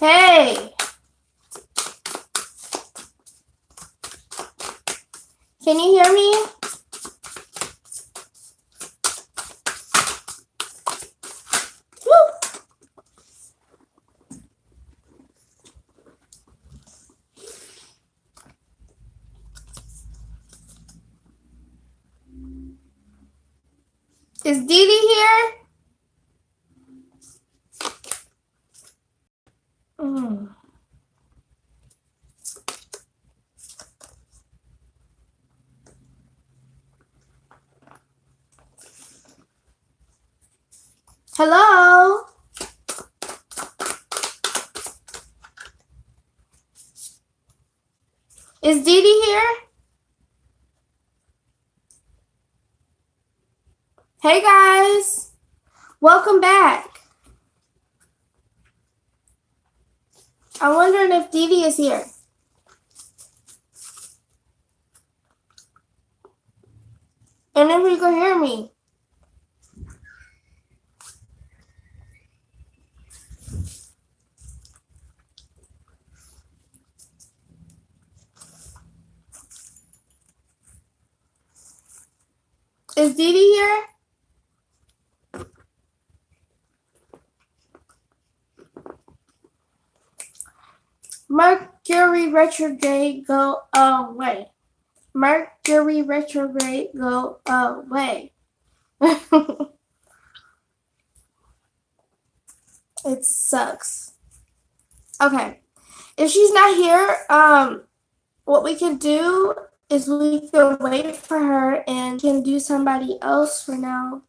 Hey, can you hear me? Woo. Is Dee Dee here? Hello? Is Dee Dee here? Hey guys, welcome back. I'm wondering if Dee Dee is here. And if you can hear me. Is Dee Dee here? Mercury retrograde, go away. Mercury retrograde, go away. It sucks. Okay. If she's not here, what we can do is we can wait for her and can do somebody else for now.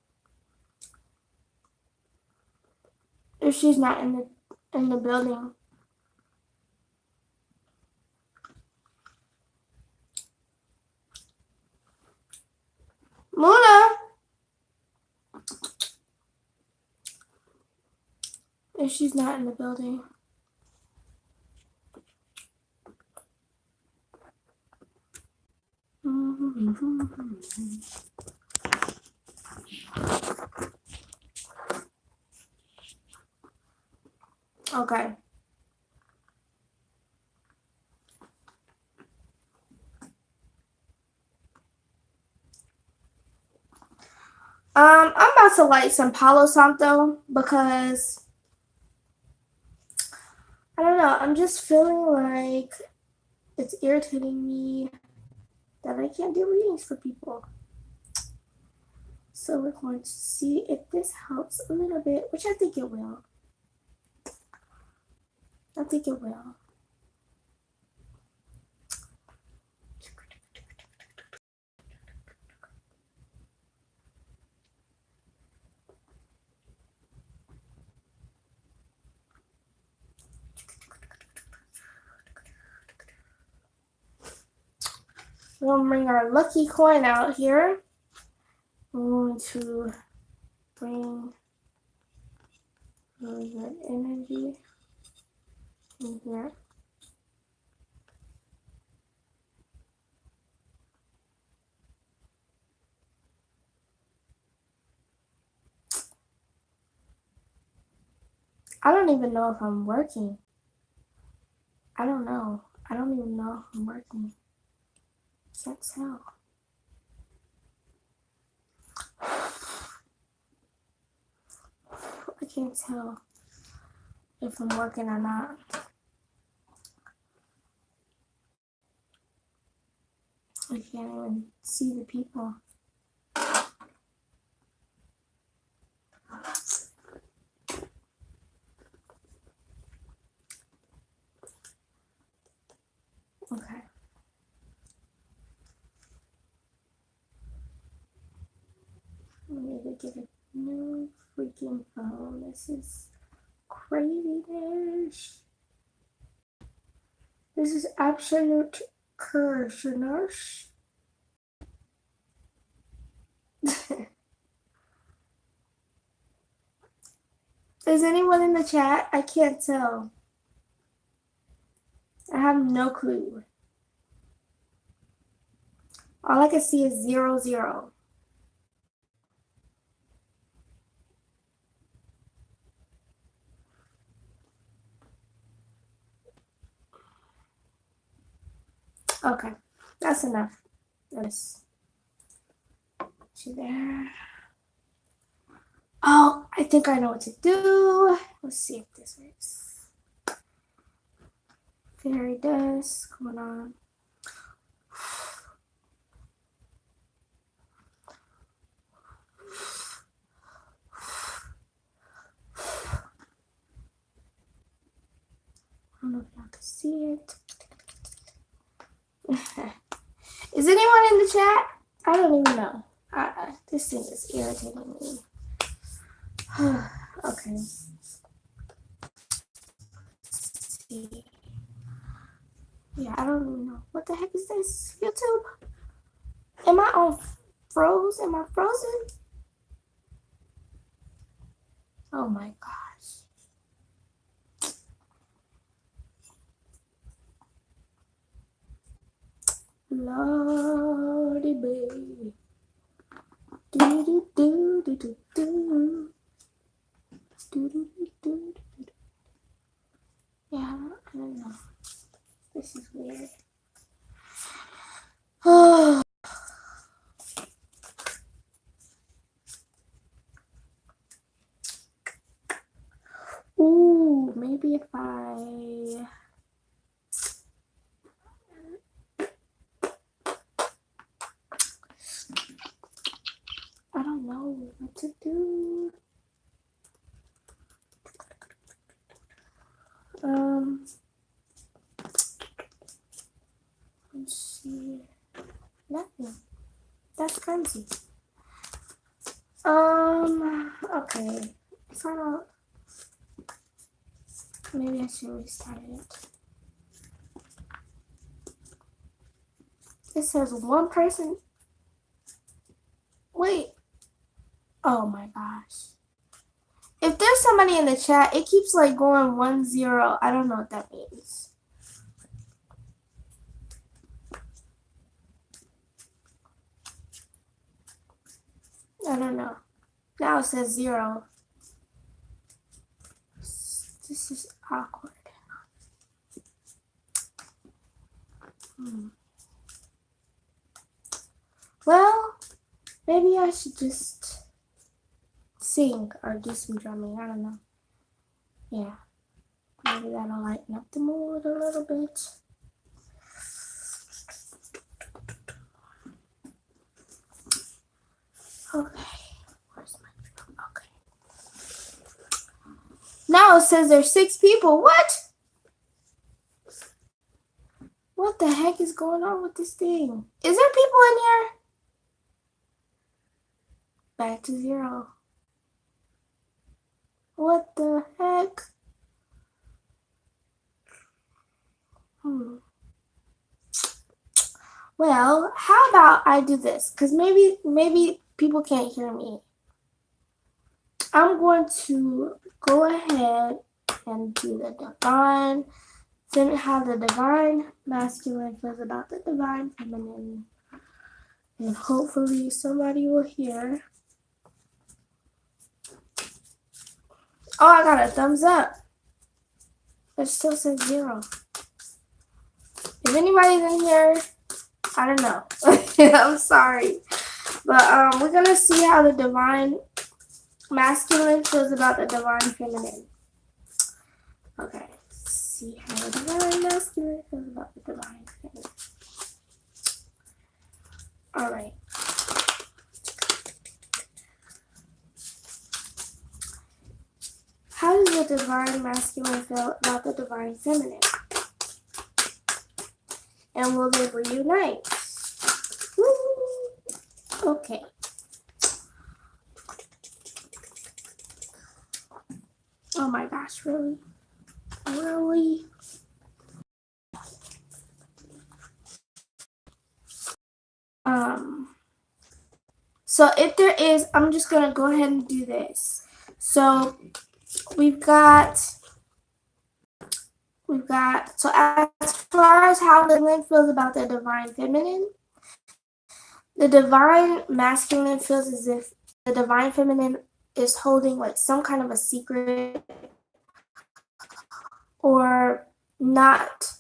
If she's not in the building. Mona! If she's not in the building. Okay. I'm about to light some Palo Santo because I don't know, I'm just feeling like it's irritating me that I can't do readings for people. So we're going to see if this helps a little bit, which I think it will. I think it will. We're going to bring our lucky coin out here. We're going to bring really good energy in here. I don't even know if I'm working. I don't know. I don't even know if I'm working. Can't tell. I can't tell if I'm working or not. I can't even see the people. Okay. I need to get a new freaking phone. This is craziness. This is absolute craziness. Is anyone in the chat? I can't tell. I have no clue. All I can see is 00. Okay, that's enough. Yes. She there. Oh, I think I know what to do. Let's see if this works. Fairy dust going on. I don't know if y'all can see it. Is anyone in the chat? I don't even know. This thing is irritating me. Okay. Let's see. Yeah, I don't even know. What the heck is this? YouTube? Am I on froze? Am I frozen? Oh my gosh. Lordy baby. Do do do do do do. Do do do do do. Yeah, I don't know. This is weird. Oh. Ooh, maybe if I don't know what to do. Let's see. Nothing. That's crazy. Okay. If I don't, maybe I should restart it. It says one person. Wait. Oh my gosh. If there's somebody in the chat, it keeps like going 1-0. I don't know what that means. I don't know. Now it says 0. This is awkward. Well, maybe I should just sing or do some drumming. I don't know. Yeah. Maybe that'll lighten up the mood a little bit. Okay. Where's my drum? Okay. Now it says there's 6 people. What? What the heck is going on with this thing? Is there people in here? Back to 0. What the heck? Well, how about I do this? Because maybe people can't hear me. I'm going to go ahead and do the divine, then how the divine masculine feels about the divine feminine. And hopefully somebody will hear. Oh, I got a thumbs up. It still says 0. If anybody's in here, I don't know. I'm sorry. But we're going to see how the divine masculine feels about the divine feminine. Okay. Let's see how the divine masculine feels about the divine feminine. All right. How does the divine masculine feel about the divine feminine? And will they reunite? Woo! Okay. Oh my gosh, really? Really? So if there is, I'm just gonna go ahead and do this. So we've got, so as far as how the feminine feels about the divine feminine, the divine masculine feels as if the divine feminine is holding like some kind of a secret or not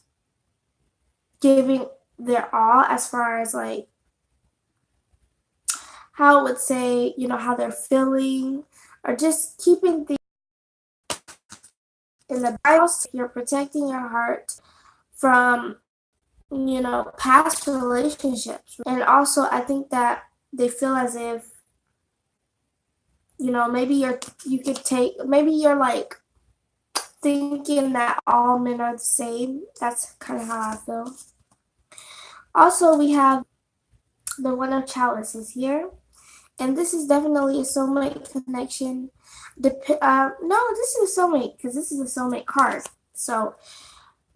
giving their all as far as like how it would say, you know, how they're feeling, or just keeping things in the balance. You're protecting your heart from, you know, past relationships. And also, I think that they feel as if, you know, maybe maybe you're like thinking that all men are the same. That's kind of how I feel. Also, we have the One of Chalices here. And this is definitely a soulmate connection. No, this is a soulmate because this is a soulmate card. So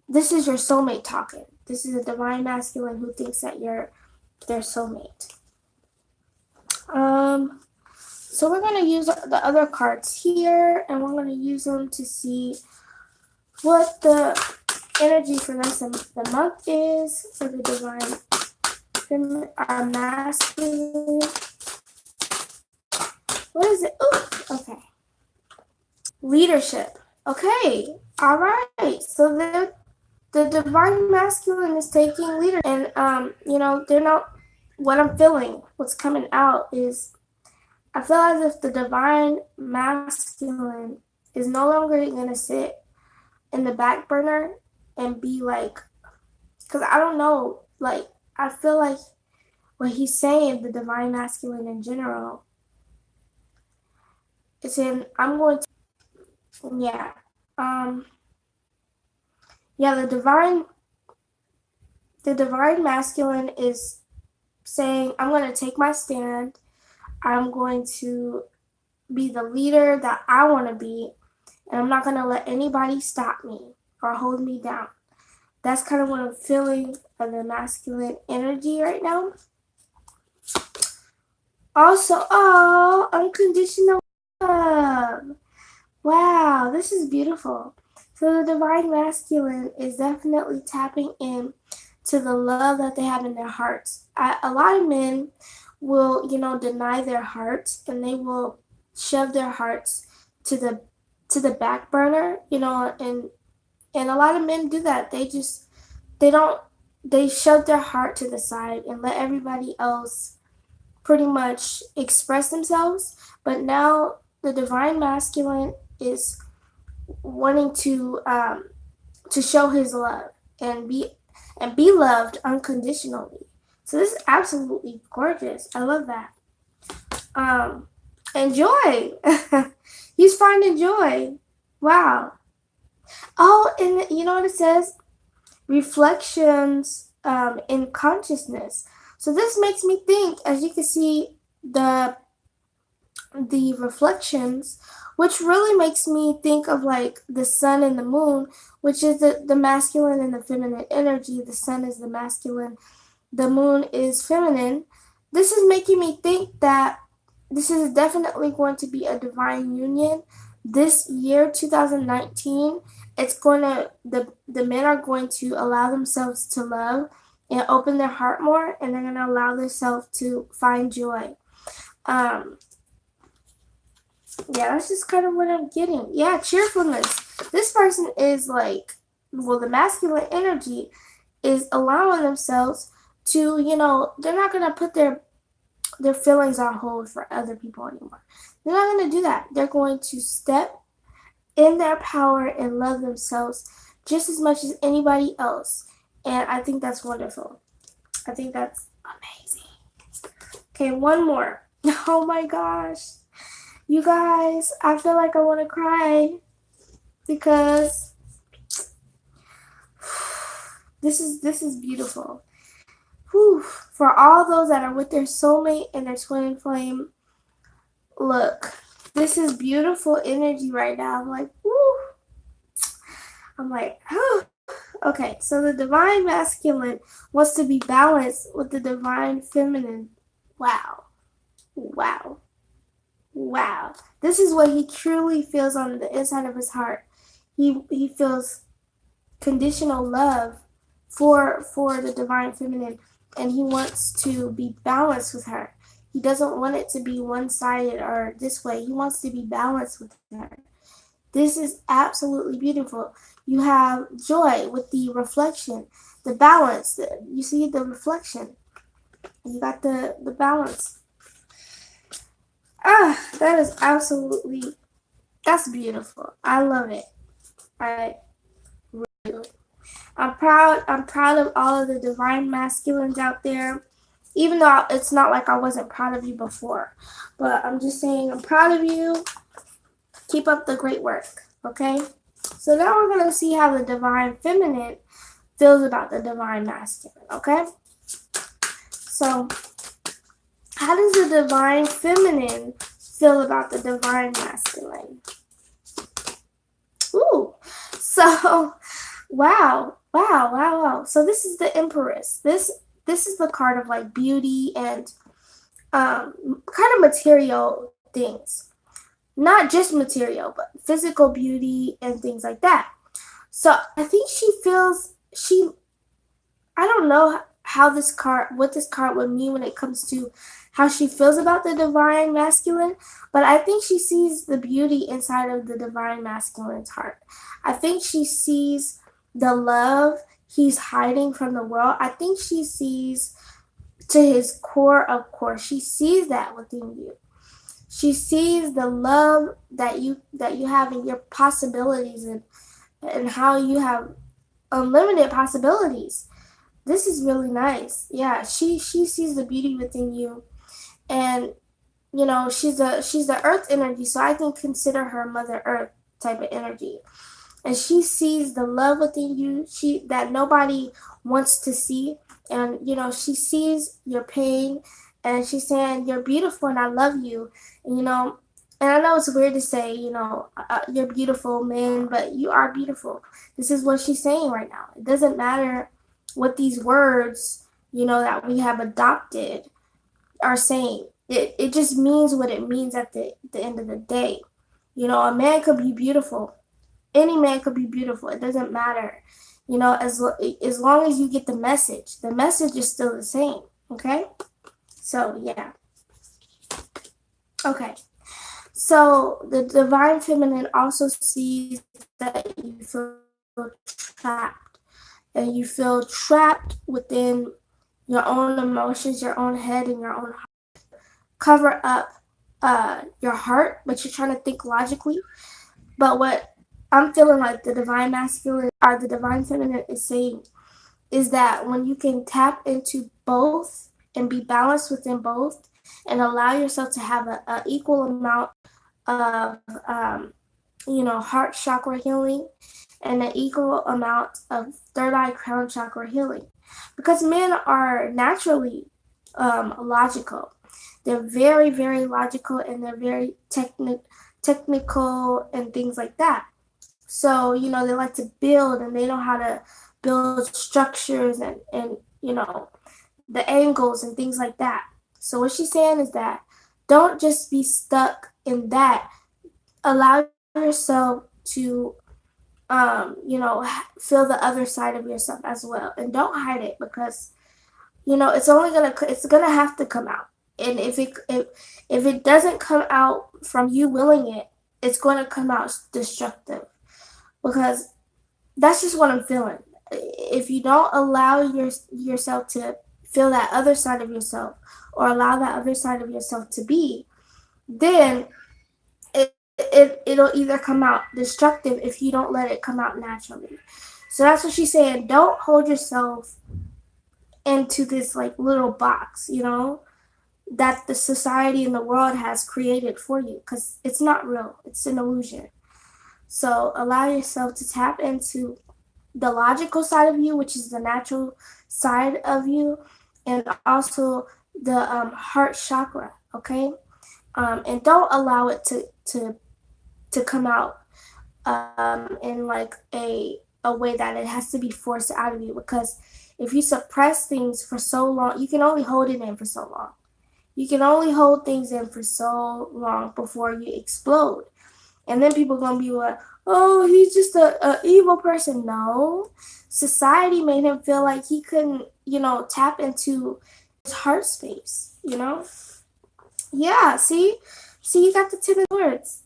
this is your soulmate talking. This is a divine masculine who thinks that you're their soulmate. So we're going to use the other cards here, and we're going to use them to see what the energy for this the month is for the divine our masculine. What is it? Ooh, okay. Leadership. Okay. All right. So the divine masculine is taking leadership, and you know, they're not. What I'm feeling, what's coming out is, I feel as if the divine masculine is no longer gonna sit in the back burner and be like, because I don't know, like I feel like what he's saying, the divine masculine in general, is in I'm going to yeah. Yeah, the divine masculine is saying, I'm going to take my stand. I'm going to be the leader that I want to be, and I'm not going to let anybody stop me or hold me down. That's kind of what I'm feeling of the masculine energy right now. Also, oh, unconditional love. Wow, this is beautiful. So the divine masculine is definitely tapping in to the love that they have in their hearts. A lot of men will, you know, deny their hearts, and they will shove their hearts to the back burner, you know, and a lot of men do that. They shove their heart to the side and let everybody else pretty much express themselves. But now the divine masculine is wanting to show his love and be loved unconditionally. So this is absolutely gorgeous. I love that. And joy. He's finding joy. Wow. Oh, and you know what it says? Reflections in consciousness. So this makes me think, as you can see, the reflections, which really makes me think of like the sun and the moon, which is the masculine and the feminine energy. The sun is the masculine, the moon is feminine. This is making me think that this is definitely going to be a divine union this year, 2019. It's going to, the men are going to allow themselves to love and open their heart more, and they're going to allow themselves to find joy. Yeah, that's just kind of what I'm getting. Yeah, cheerfulness. This person is like, well, the masculine energy is allowing themselves to, you know, they're not going to put their feelings on hold for other people anymore. They're not going to do that. They're going to step in their power and love themselves just as much as anybody else. And I think that's wonderful. I think that's amazing. Okay, one more. Oh my gosh. You guys, I feel like I want to cry because this is beautiful. Whew. For all those that are with their soulmate and their twin flame, look, this is beautiful energy right now. I'm like, whoo. I'm like, oh. Okay, so the divine masculine wants to be balanced with the divine feminine. Wow. Wow. Wow. This is what he truly feels on the inside of his heart. He feels conditional love for the divine feminine, and he wants to be balanced with her. He doesn't want it to be one-sided or this way. He wants to be balanced with her. This is absolutely beautiful. You have joy with the reflection. the balance. You see the reflection. You got the balance. That is absolutely, that's beautiful. I love it. I really do. I'm proud of all of the divine masculines out there. Even though it's not like I wasn't proud of you before. But I'm just saying I'm proud of you. Keep up the great work. Okay? So now we're going to see how the divine feminine feels about the divine masculine. Okay? So, how does the divine feminine feel about the divine masculine? Ooh. So, wow. So this is the Empress. This is the card of like beauty and kind of material things. Not just material, but physical beauty and things like that. So I think I don't know what this card would mean when it comes to how she feels about the divine masculine, but I think she sees the beauty inside of the divine masculine's heart. I think she sees the love he's hiding from the world. I think she sees to his core of core. She sees that within you. She sees the love that you have in your possibilities and how you have unlimited possibilities. This is really nice. Yeah, she sees the beauty within you, and you know she's the Earth energy, so I can consider her Mother Earth type of energy. And she sees the love within you, that nobody wants to see, and you know she sees your pain, and she's saying you're beautiful and I love you, and you know. And I know it's weird to say, you know, you're beautiful, man, but you are beautiful. This is what she's saying right now. It doesn't matter what these words, you know, that we have adopted are saying. It just means what it means at the end of the day. You know, a man could be beautiful. Any man could be beautiful. It doesn't matter. You know, as long as you get the message is still the same. Okay? So, yeah. Okay. So, the divine feminine also sees that you feel trapped. And you feel trapped within your own emotions, your own head, and your own heart. Cover up your heart, but you're trying to think logically. But what I'm feeling like the divine masculine or the divine feminine is saying is that when you can tap into both and be balanced within both and allow yourself to have an equal amount of heart chakra healing and an equal amount of third eye crown chakra healing, because men are naturally logical. They're very, very logical, and they're very technical and things like that. So, you know, they like to build, and they know how to build structures and you know, the angles and things like that. So what she's saying is that don't just be stuck in that. Allow yourself to feel the other side of yourself as well, and don't hide it, because you know it's gonna have to come out. And if it doesn't come out from you willing it, it's going to come out destructive, because that's just what I'm feeling. If you don't allow yourself to feel that other side of yourself, or allow that other side of yourself to be, then it'll either come out destructive if you don't let it come out naturally. So that's what she's saying. Don't hold yourself into this like little box, you know, that the society and the world has created for you, because it's not real. It's an illusion. So allow yourself to tap into the logical side of you, which is the natural side of you, and also the heart chakra, okay? And don't allow it to come out in like a way that it has to be forced out of you, because if you suppress things for so long, you can only hold it in for so long. You can only hold things in for so long before you explode. And then people are going to be like, oh, he's just a evil person. No. Society made him feel like he couldn't, you know, tap into his heart space, you know? Yeah, see, you got the 10 words.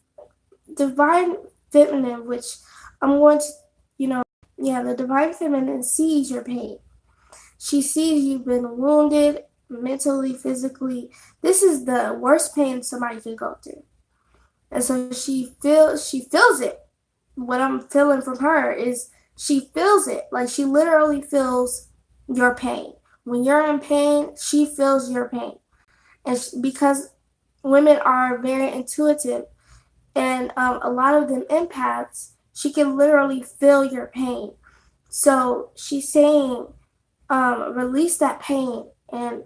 Divine feminine, which I'm going to, you know, yeah, the divine feminine sees your pain. She sees you've been wounded mentally, physically. This is the worst pain somebody could go through. And so she feels it. What I'm feeling from her is she feels it. Like she literally feels your pain. When you're in pain, she feels your pain. And because women are very intuitive, and a lot of them empaths, she can literally feel your pain. So she's saying, release that pain and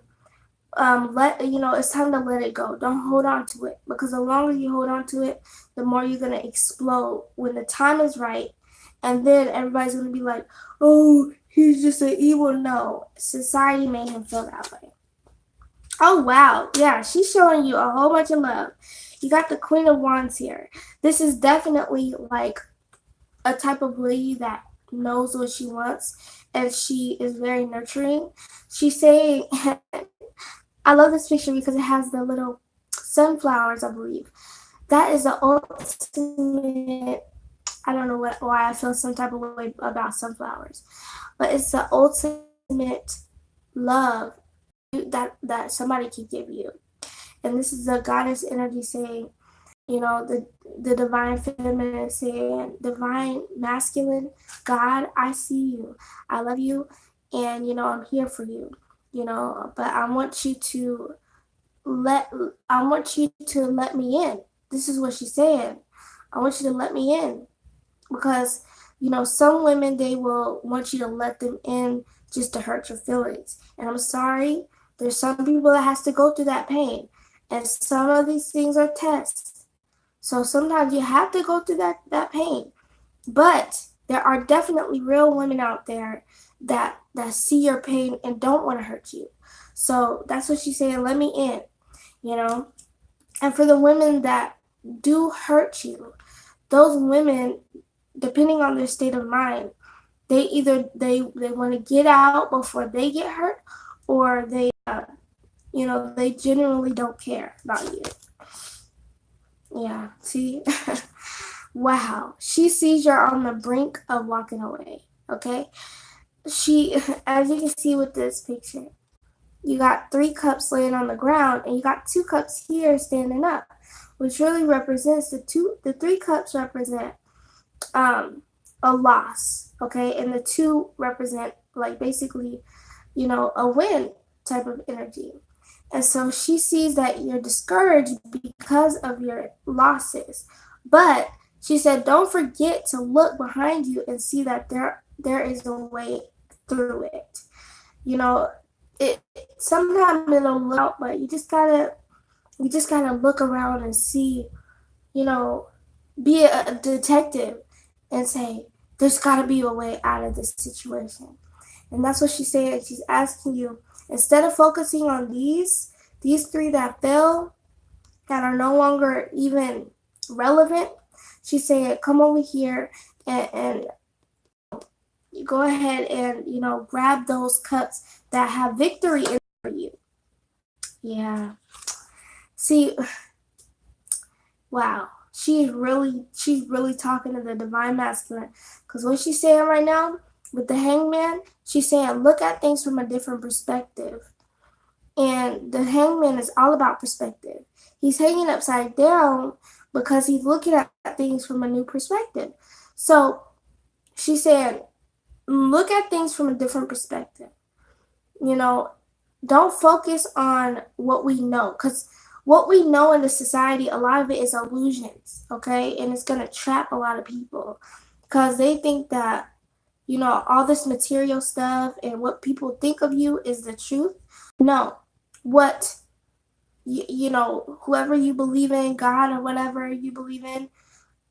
it's time to let it go. Don't hold on to it, because the longer you hold on to it, the more you're gonna explode when the time is right. And then everybody's gonna be like, oh, he's just an evil. No, society made him feel that way. Oh wow, yeah, she's showing you a whole bunch of love. You got the Queen of Wands here. This is definitely like a type of lady that knows what she wants, and she is very nurturing. She's saying, I love this picture because it has the little sunflowers, I believe. That is the ultimate. I don't know why I feel some type of way about sunflowers, but it's the ultimate love that somebody can give you. And this is the goddess energy saying, the divine feminine saying, divine masculine, God, I see you, I love you, and I'm here for you, but let I want you to let me in. This is what she's saying. I want you to let me in, because some women, they will want you to let them in just to hurt your feelings. And I'm sorry, there's some people that has to go through that pain, and some of these things are tests. So sometimes you have to go through that pain. But there are definitely real women out there that see your pain and don't want to hurt you. So that's what she's saying, let me in, you know? And for the women that do hurt you, those women, depending on their state of mind, they either they want to get out before they get hurt, or they genuinely don't care about you. Yeah, see? Wow. She sees you're on the brink of walking away, okay? As you can see with this picture, you got 3 cups laying on the ground, and you got 2 cups here standing up, which really represents the 3 cups represent a loss, okay? And the 2 represent, like, basically, a win type of energy. And so she sees that you're discouraged because of your losses. But she said, don't forget to look behind you and see that there is a way through it. It sometimes it'll look out, but you just gotta look around and see, be a detective and say, there's gotta be a way out of this situation. And that's what she's saying. She's asking you, instead of focusing on these 3 that fell, that are no longer even relevant, she's saying, come over here and go ahead and, grab those cups that have victory in for you. Yeah. See, wow. She's really talking to the divine masculine. Because what she's saying right now with the hangman, she's saying, look at things from a different perspective. And the hangman is all about perspective. He's hanging upside down because he's looking at things from a new perspective. So she's saying, look at things from a different perspective. Don't focus on what we know, because what we know in the society, a lot of it is illusions, okay? And it's going to trap a lot of people because they think that, all this material stuff and what people think of you is the truth. No, what, whoever you believe in, God or whatever you believe in,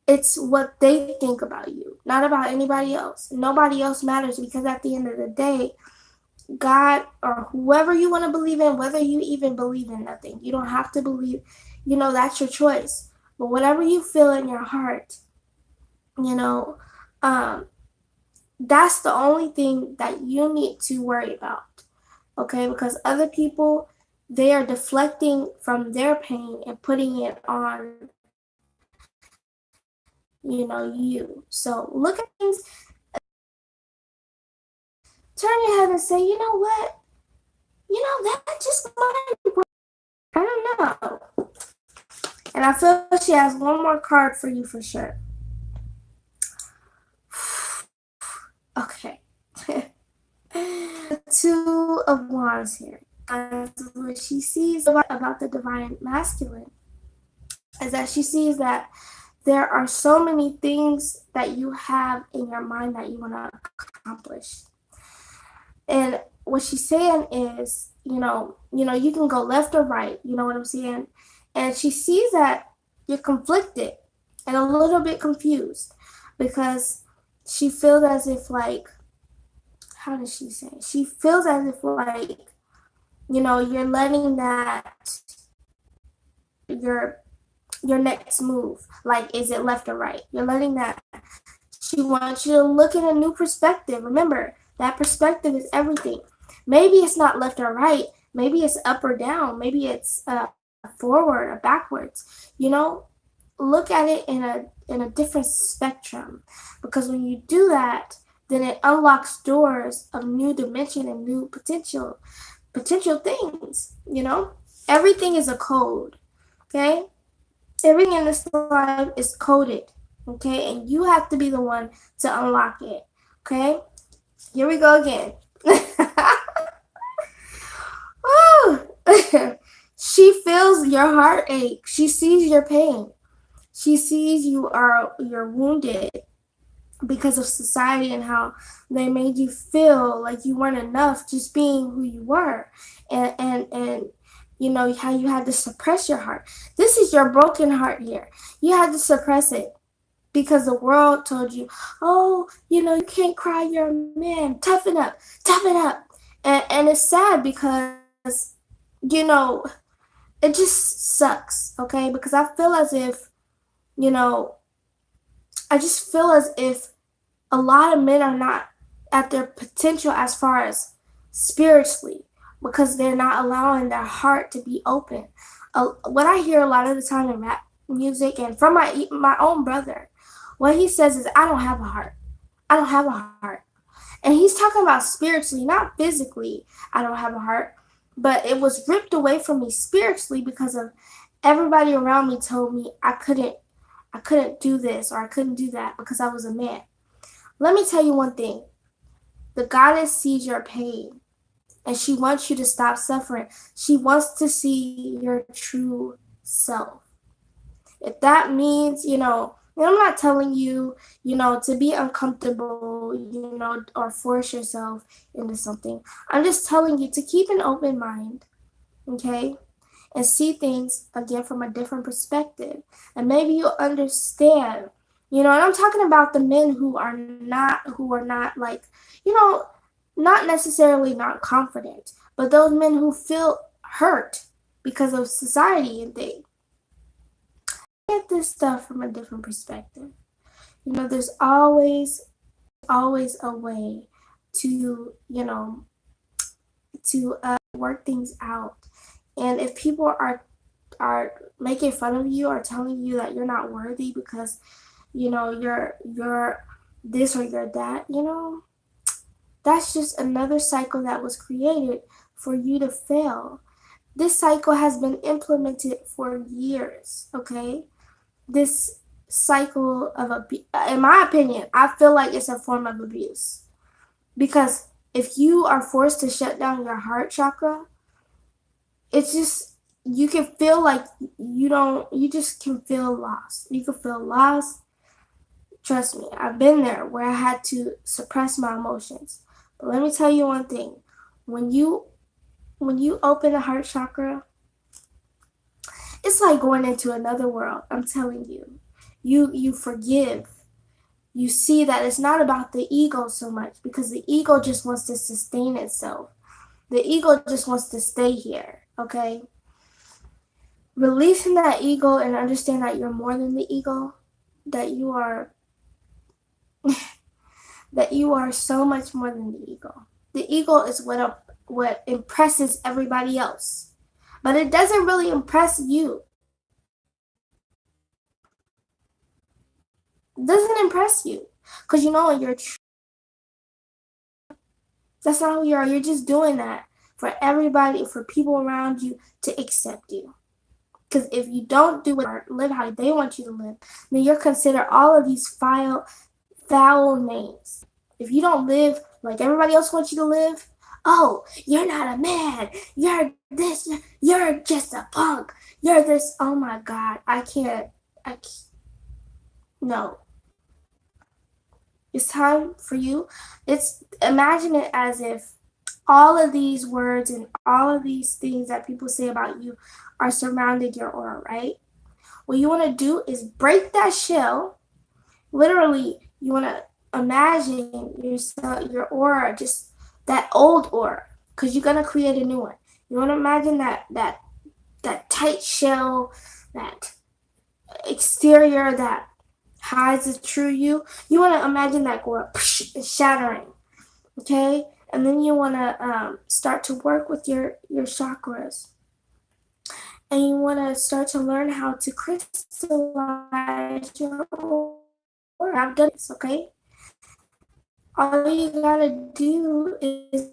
it's what they think about you, not about anybody else. Nobody else matters, because at the end of the day, God or whoever you want to believe in, whether you even believe in nothing, you don't have to believe, that's your choice. But whatever you feel in your heart, that's the only thing that you need to worry about, okay? Because other people, they are deflecting from their pain and putting it on, you. So look at things turn your head and say, you know what? That just might work. I don't know. And I feel she has one more card for you for sure. Okay. Two of Wands here. What she sees about the divine masculine is that she sees that there are so many things that you have in your mind that you want to accomplish. And what she's saying is, you can go left or right, you know what I'm saying? And she sees that you're conflicted and a little bit confused because she feels as if like, how does she say? She feels as if like, you're letting that your next move, like, is it left or right? You're letting that. She wants you to look at a new perspective. Remember, that perspective is everything. Maybe it's not left or right. Maybe it's up or down. Maybe it's forward or backwards. Look at it in a different spectrum, because when you do that, then it unlocks doors of new dimension and new potential things. Everything is a code. Okay, everything in this life is coded. Okay, and you have to be the one to unlock it. Okay, here we go again. She feels your heartache. She sees your pain. She sees you're wounded because of society and how they made you feel like you weren't enough just being who you were, and how you had to suppress your heart. This is your broken heart here. You had to suppress it because the world told you, oh, you can't cry, you're a man, toughen up, and it's sad because it just sucks. Okay, because I feel as if I just feel as if a lot of men are not at their potential as far as spiritually, because they're not allowing their heart to be open. What I hear a lot of the time in rap music and from my own brother, what he says is, I don't have a heart. I don't have a heart. And he's talking about spiritually, not physically. I don't have a heart. But it was ripped away from me spiritually because of everybody around me told me I couldn't do this or I couldn't do that because I was a man. Let me tell you one thing. The goddess sees your pain and she wants you to stop suffering. She wants to see your true self. If that means, and I'm not telling you, to be uncomfortable, or force yourself into something. I'm just telling you to keep an open mind, okay? And see things again from a different perspective. And maybe you'll understand. And I'm talking about the men who are not like, not necessarily not confident, but those men who feel hurt because of society and things. Get this stuff from a different perspective. There's always a way to, work things out. And if people are making fun of you or telling you that you're not worthy because you're this or you're that, that's just another cycle that was created for you to fail. This cycle has been implemented for years, okay? This cycle of abuse, in my opinion, I feel like it's a form of abuse. Because if you are forced to shut down your heart chakra, it's just, you can feel like you just can feel lost. You can feel lost. Trust me, I've been there where I had to suppress my emotions. But let me tell you one thing. When you open the heart chakra, it's like going into another world. I'm telling you. You forgive. You see that it's not about the ego so much, because the ego just wants to sustain itself. The ego just wants to stay here, okay? Releasing that ego and understand that you're more than the ego, that you are that you are so much more than the ego. The ego is what impresses everybody else, but it doesn't really impress you. It doesn't impress you, because you're That's not who you are. You're just doing that for everybody, for people around you to accept you. Because if you don't do it or live how they want you to live, then you're considered all of these foul names. If you don't live like everybody else wants you to live, oh, you're not a man. You're this. You're just a punk. You're this. Oh my God. I can't. No. It's time for you. Imagine it as if all of these words and all of these things that people say about you are surrounding your aura, right? What you want to do is break that shell. Literally, you want to imagine your aura, just that old aura, because you're gonna create a new one. You want to imagine that tight shell, that exterior that hides the true you. You want to imagine that going shattering, okay? And then you want to start to work with your chakras. And you want to start to learn how to crystallize your aura. I've done this, okay? All you gotta do is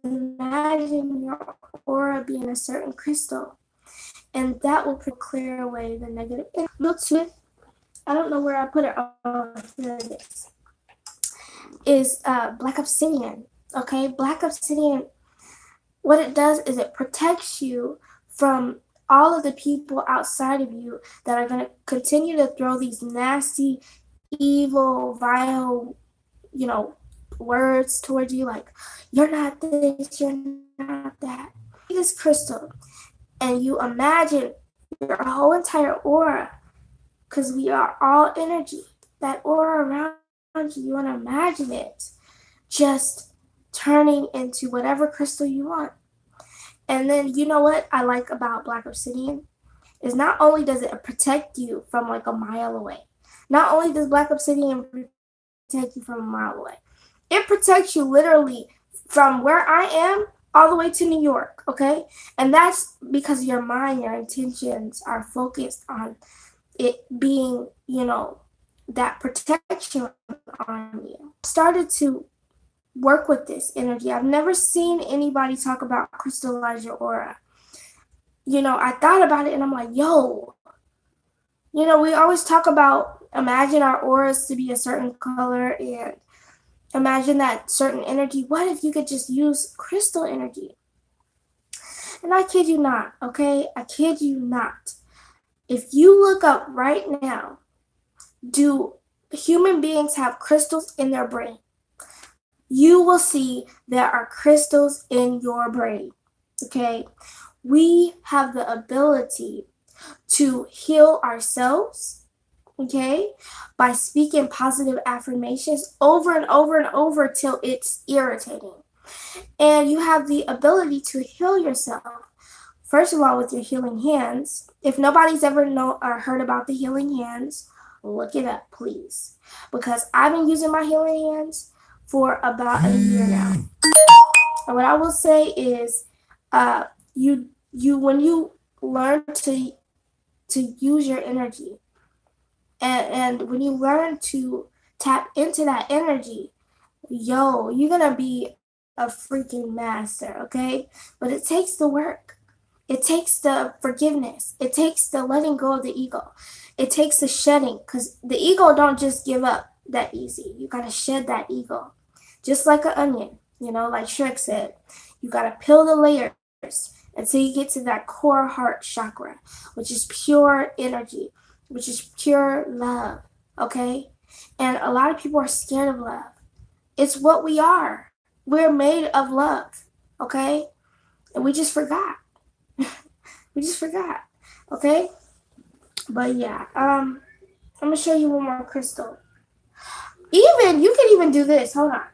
imagine your aura being a certain crystal. And that will clear away the negative. I don't know where I put it. Oh, here it is black obsidian. Okay, black obsidian, what it does is it protects you from all of the people outside of you that are going to continue to throw these nasty, evil, vile, words towards you, like, you're not this, you're not that. This crystal, and you imagine your whole entire aura, because we are all energy, that aura around you, you want to imagine it just turning into whatever crystal you want. And then, you know what I like about black obsidian is not only does it protect you from like a mile away, not only does black obsidian protect you from a mile away, it protects you literally from where I am all the way to New York, okay? And that's because your mind, your intentions are focused on it being, that protection on you. Started to work with this energy. I've never seen anybody talk about crystallize your aura. I thought about it and I'm like, yo, we always talk about imagine our auras to be a certain color and imagine that certain energy. What if you could just use crystal energy? And I kid you not, okay? I kid you not. If you look up right now, do human beings have crystals in their brain? You will see there are crystals in your brain, okay? We have the ability to heal ourselves, okay, by speaking positive affirmations over and over and over till it's irritating. And you have the ability to heal yourself, first of all, with your healing hands. If nobody's ever heard about the healing hands, look it up, please. Because I've been using my healing hands for about a year now. And what I will say is, when you learn to use your energy, and when you learn to tap into that energy, you're gonna be a freaking master, okay? But it takes the work. It takes the forgiveness. It takes the letting go of the ego. It takes the shedding, because the ego don't just give up that easy. You gotta shed that ego. Just like an onion, like Shrek said. You gotta peel the layers until you get to that core heart chakra, which is pure energy, which is pure love, okay? And a lot of people are scared of love. It's what we are. We're made of love, okay? And we just forgot. Okay? But yeah, I'm gonna show you one more crystal. You can even do this. Hold on.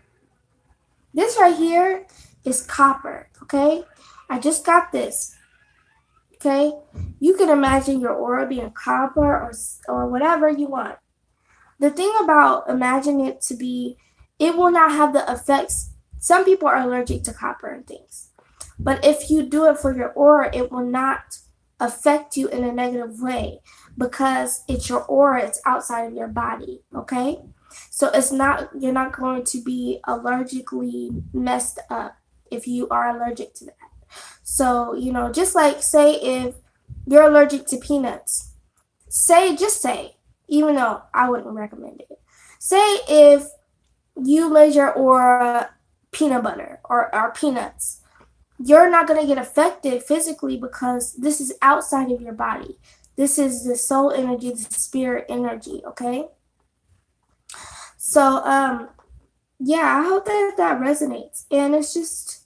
This right here is copper, okay? I just got this, okay? You can imagine your aura being copper or whatever you want. The thing about imagining it to be, it will not have the effects. Some people are allergic to copper and things. But if you do it for your aura, it will not affect you in a negative way because it's your aura, it's outside of your body, okay? So you're not going to be allergically messed up if you are allergic to that. So, just like say if you're allergic to peanuts, just say, even though I wouldn't recommend it, say if you measure or peanut butter or peanuts, you're not going to get affected physically because this is outside of your body. This is the soul energy, the spirit energy, okay? So, yeah, I hope that resonates. And it's just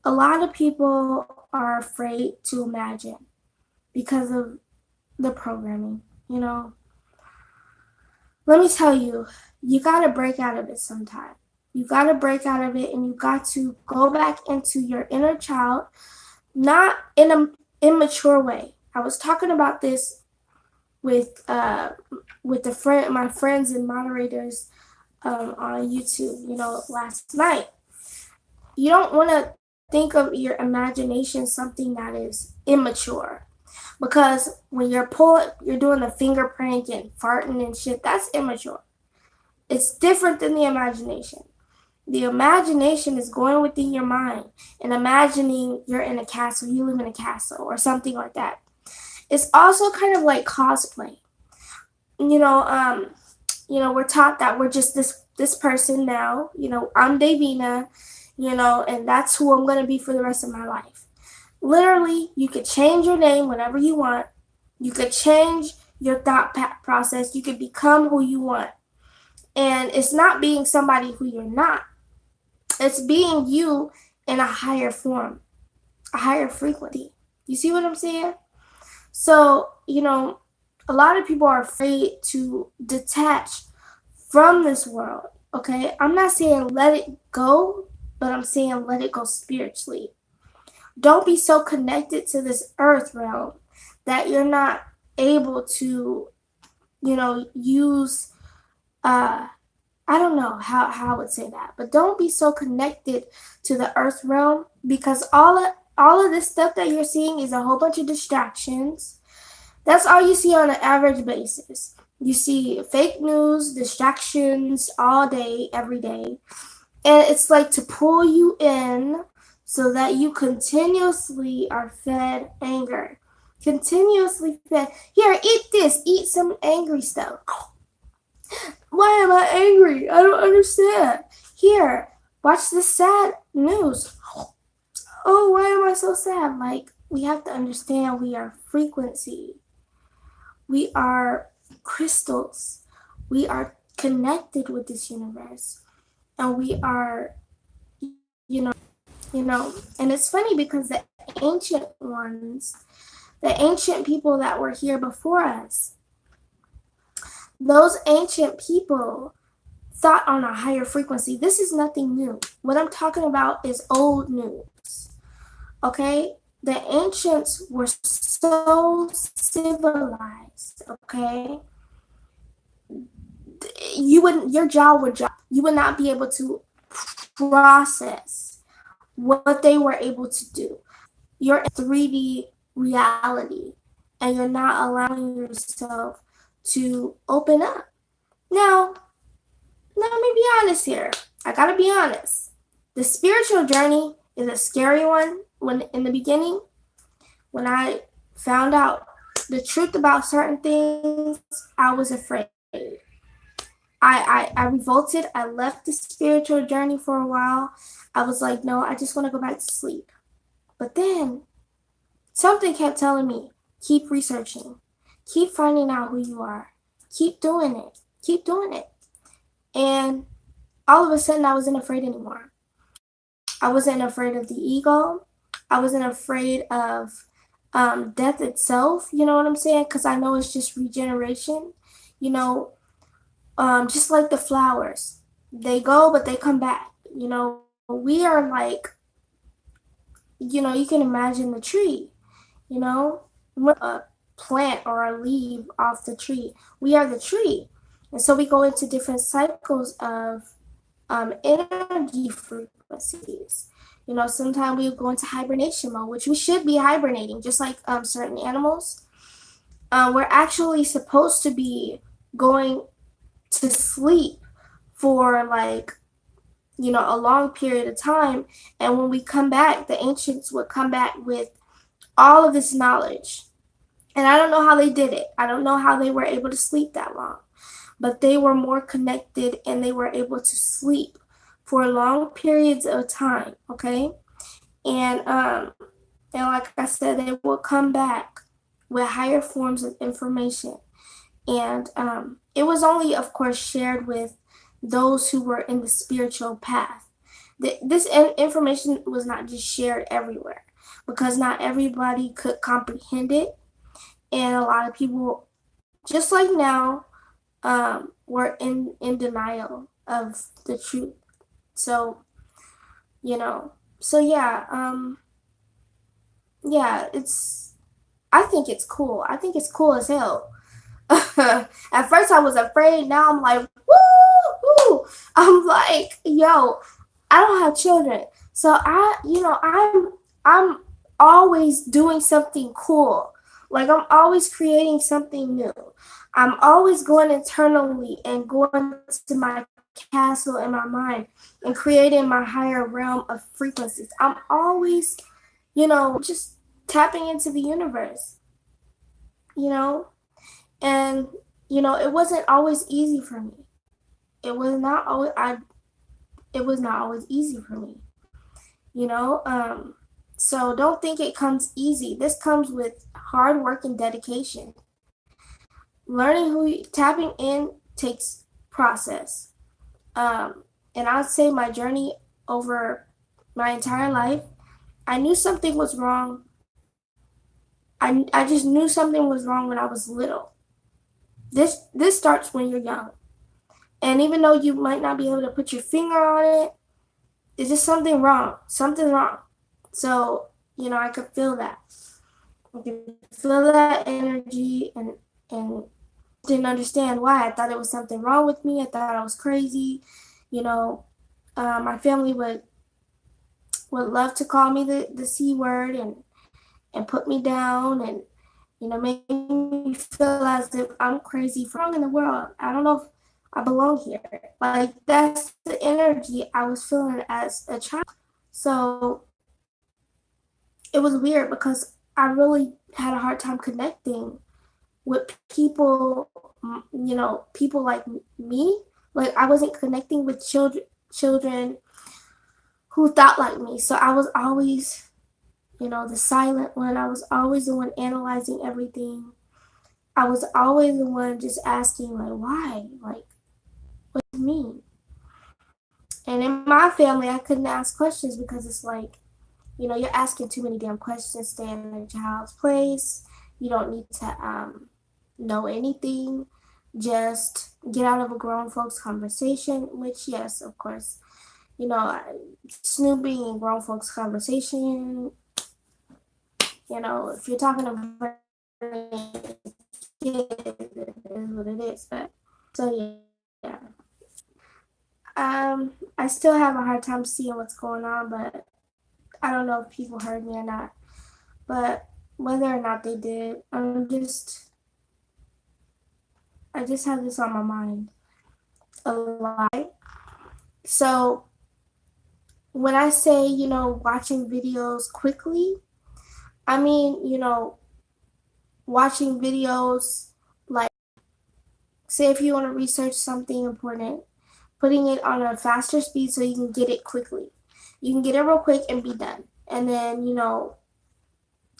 a lot of people are afraid to imagine because of the programming, Let me tell you, you got to break out of it sometime. You got to break out of it and you got to go back into your inner child, not in an immature way. I was talking about this with my friends and moderators on YouTube, last night. You don't want to think of your imagination something that is immature. Because when you're doing the finger prank and farting and shit, that's immature. It's different than the imagination. The imagination is going within your mind and imagining you're in a castle, you live in a castle or something like that. It's also kind of like cosplay. We're taught that we're just this person now. I'm Davina, and that's who I'm going to be for the rest of my life. Literally, you could change your name whenever you want. You could change your thought process. You could become who you want. And it's not being somebody who you're not. It's being you in a higher form, a higher frequency. You see what I'm saying? So, a lot of people are afraid to detach from this world, okay? I'm not saying let it go, but I'm saying let it go spiritually. Don't be so connected to this earth realm that you're not able to, use, I don't know how I would say that, but don't be so connected to the earth realm because all of this stuff that you're seeing is a whole bunch of distractions. That's all you see on an average basis. You see fake news, distractions all day, every day. And it's like to pull you in so that you continuously are fed anger. Continuously fed. Here, eat this. Eat some angry stuff. Why am I angry? I don't understand. Here, watch this sad news. Oh, why am I so sad? Like, we have to understand we are frequency. We are crystals. We are connected with this universe. And we are, and it's funny because the ancient ones, the ancient people that were here before us, those ancient people thought on a higher frequency. This is nothing new. What I'm talking about is old news. Okay? The ancients were so civilized, okay? Your jaw would drop. You would not be able to process what they were able to do. You're in 3D reality and you're not allowing yourself to open up. Now, let me be honest here. I gotta be honest. The spiritual journey is a scary one. When in the beginning, when I found out the truth about certain things, I was afraid. I revolted. I left the spiritual journey for a while. I was like, no, I just want to go back to sleep. But then something kept telling me, keep researching, keep finding out who you are, keep doing it, keep doing it. And all of a sudden, I wasn't afraid anymore. I wasn't afraid of the ego. I wasn't afraid of death itself. You know what I'm saying? Because I know it's just regeneration. Just like the flowers. They go, but they come back. We are like, you can imagine the tree, a plant or a leaf off the tree. We are the tree. And so we go into different cycles of energy frequencies. Sometimes we go into hibernation mode, which we should be hibernating, just like certain animals. We're actually supposed to be going to sleep for like, a long period of time. And when we come back, the ancients would come back with all of this knowledge. And I don't know how they did it. I don't know how they were able to sleep that long, but they were more connected and they were able to sleep for long periods of time. Okay. And like I said, they will come back with higher forms of information. And it was only, of course, shared with those who were in the spiritual path. This information was not just shared everywhere because not everybody could comprehend it. And a lot of people, just like now, were in denial of the truth. So, yeah, I think it's cool. I think it's cool as hell. At first I was afraid. Now I'm like, woo! I'm like, yo, I don't have children, so I'm always doing something cool. Like I'm always creating something new. I'm always going internally and going to my castle in my mind and creating my higher realm of frequencies. I'm always, just tapping into the universe, you know? And, it wasn't always easy for me. It was not always, it was not always easy for me, you know? So don't think it comes easy. This comes with hard work and dedication. Tapping in takes process. And I'd say my journey over my entire life, I knew something was wrong. I just knew something was wrong when I was little. This starts when you're young. And even though you might not be able to put your finger on it, it's just something wrong. Something wrong. So, I could feel that. I could feel that energy and didn't understand why. I thought it was something wrong with me. I thought I was crazy. My family would love to call me the C word and put me down and, make me feel as if I'm crazy from in the world. I don't know if I belong here. Like, that's the energy I was feeling as a child. So it was weird because I really had a hard time connecting with people, people like me. Like, I wasn't connecting with children who thought like me. So I was always, the silent one. I was always the one analyzing everything. I was always the one just asking, like, why? Like, what does it mean? And in my family, I couldn't ask questions because it's like, you're asking too many damn questions. Stay in a child's place. You don't need to know anything. Just get out of a grown folks conversation, which, yes, of course, snooping in grown folks conversation, if you're talking about kids, it is what it is. But, so, yeah. I still have a hard time seeing what's going on, but I don't know if people heard me or not. But whether or not they did, I just have this on my mind a lot. So when I say, watching videos quickly, I mean, watching videos like, say if you want to research something important, putting it on a faster speed so you can get it quickly. You can get it real quick and be done. And then,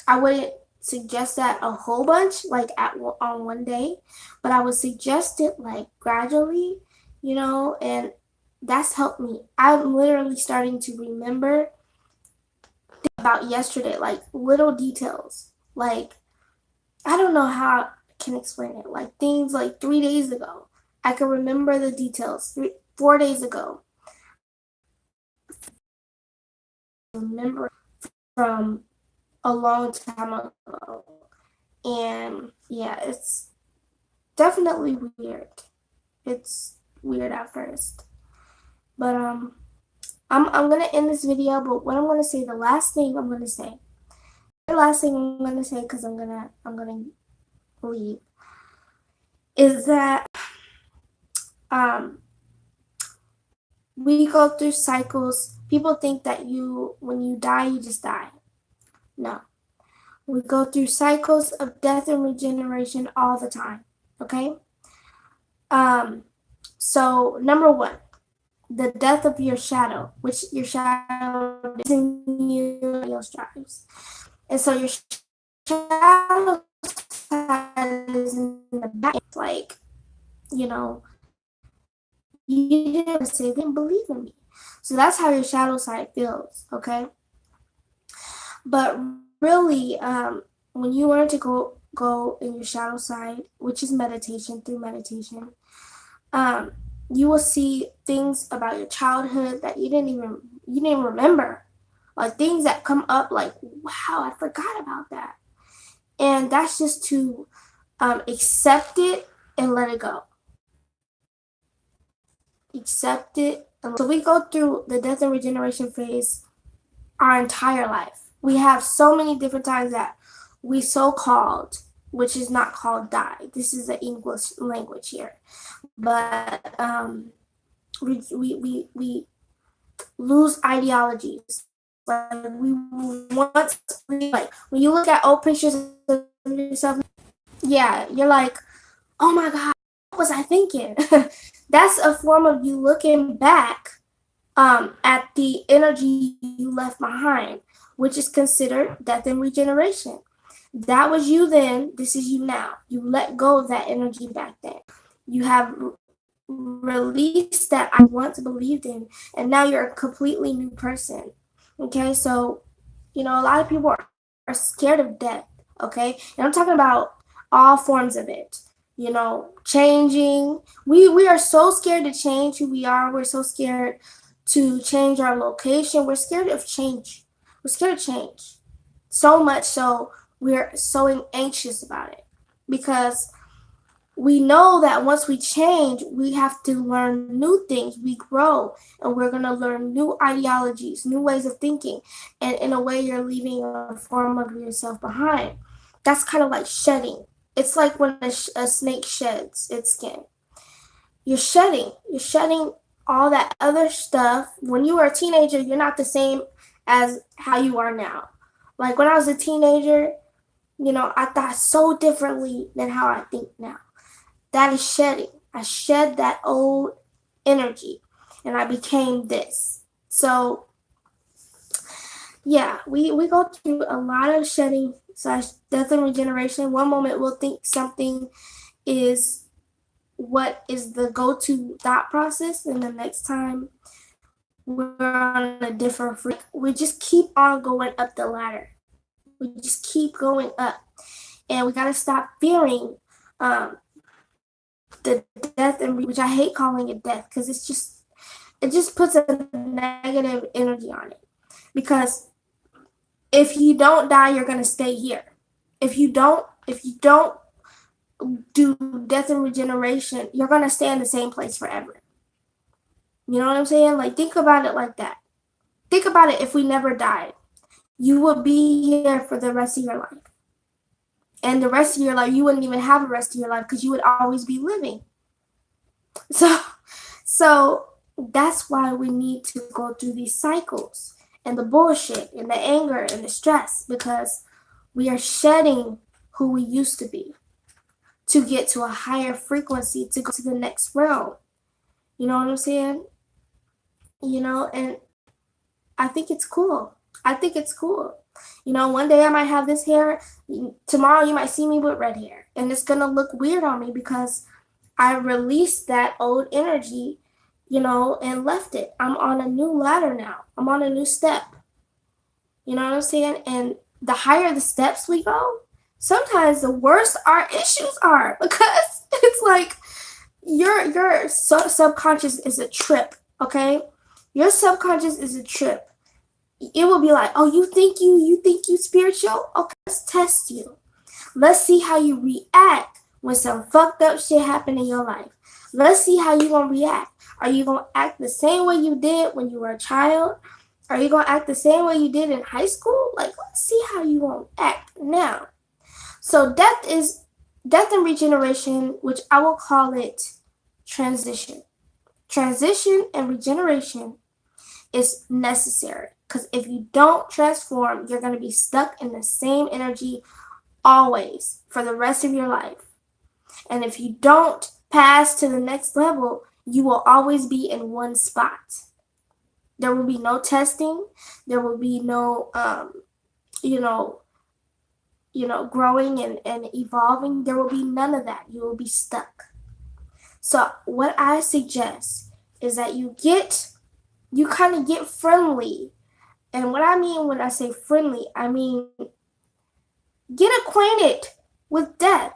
I wouldn't suggest that a whole bunch, like on one day, but I would suggest it like gradually, and that's helped me. I'm literally starting to remember about yesterday, like little details. Like, I don't know how I can explain it. Like things like 3 days ago, I can remember the details. 4 days ago, remember from a long time ago. And yeah, it's definitely weird. It's weird at first. But I'm gonna end this video, but what I'm gonna say, the last thing I'm gonna say, because I'm gonna leave, is that um, we go through cycles. People think that when you die, you just die. No. We go through cycles of death and regeneration all the time. Okay? So number one, the death of your shadow, which your shadow is in you, your stripes. And so your shadow side is in the back. It's like, you know, you didn't say they didn't believe in me. So that's how your shadow side feels, okay? But really, when you learn to go in your shadow side, which is meditation, through meditation, you will see things about your childhood that you didn't even remember, like things that come up like, wow, I forgot about that. And that's just to accept it and let it go. Accept it. So we go through the death and regeneration phase our entire life. We have so many different times that we so-called, which is not called die. This is the English language here. But we lose ideologies. Like we want, like when you look at old pictures of yourself, yeah, you're like, oh my God, what was I thinking? That's a form of you looking back at the energy you left behind, which is considered death and regeneration. That was you then, this is you now. You let go of that energy back then. You have released that I once believed in, and now you're a completely new person. Okay, so, a lot of people are scared of death, okay? And I'm talking about all forms of it. Changing. We are so scared to change who we are. We're so scared to change our location. We're scared of change. We're scared of change. So much so we're so anxious about it because we know that once we change, we have to learn new things. We grow and we're going to learn new ideologies, new ways of thinking. And in a way, you're leaving a form of yourself behind. That's kind of like shedding. It's like when a snake sheds its skin. You're shedding all that other stuff. When you were a teenager, you're not the same as how you are now. Like when I was a teenager, I thought so differently than how I think now. That is shedding. I shed that old energy and I became this. So yeah, we go through a lot of shedding / death and regeneration. One moment we'll think something is what is the go-to thought process, and the next time we're on a different frequency. We just keep on going up the ladder. We just keep going up, and we gotta stop fearing the death, and which I hate calling it death because it just puts a negative energy on it. Because if you don't die, you're gonna stay here. If you don't do death and regeneration, you're gonna stay in the same place forever. You know what I'm saying? Like, think about it like that. Think about it. If we never died, you would be here for the rest of your life. And the rest of your life, you wouldn't even have a rest of your life because you would always be living. So that's why we need to go through these cycles and the bullshit and the anger and the stress, because we are shedding who we used to be to get to a higher frequency, to go to the next realm. You know what I'm saying? And I think it's cool. One day I might have this hair. Tomorrow you might see me with red hair. And it's going to look weird on me because I released that old energy, and left it. I'm on a new ladder now. I'm on a new step. You know what I'm saying? And the higher the steps we go, sometimes the worse our issues are, because it's like your subconscious is a trip, okay? Your subconscious is a trip. It will be like, oh, you think you spiritual? Okay, let's test you. Let's see how you react when some fucked up shit happen in your life. Let's see how you gonna react. Are you gonna act the same way you did when you were a child? Are you gonna act the same way you did in high school? Like, let's see how you gonna act now. So death and regeneration, which I will call it transition. Transition and regeneration is necessary because if you don't transform, you're going to be stuck in the same energy always for the rest of your life. And if you don't pass to the next level, you will always be in one spot. There will be no testing. There will be no, growing and evolving. There will be none of that. You will be stuck. So what I suggest is that you kind of get friendly. And what I mean when I say friendly, I mean get acquainted with death.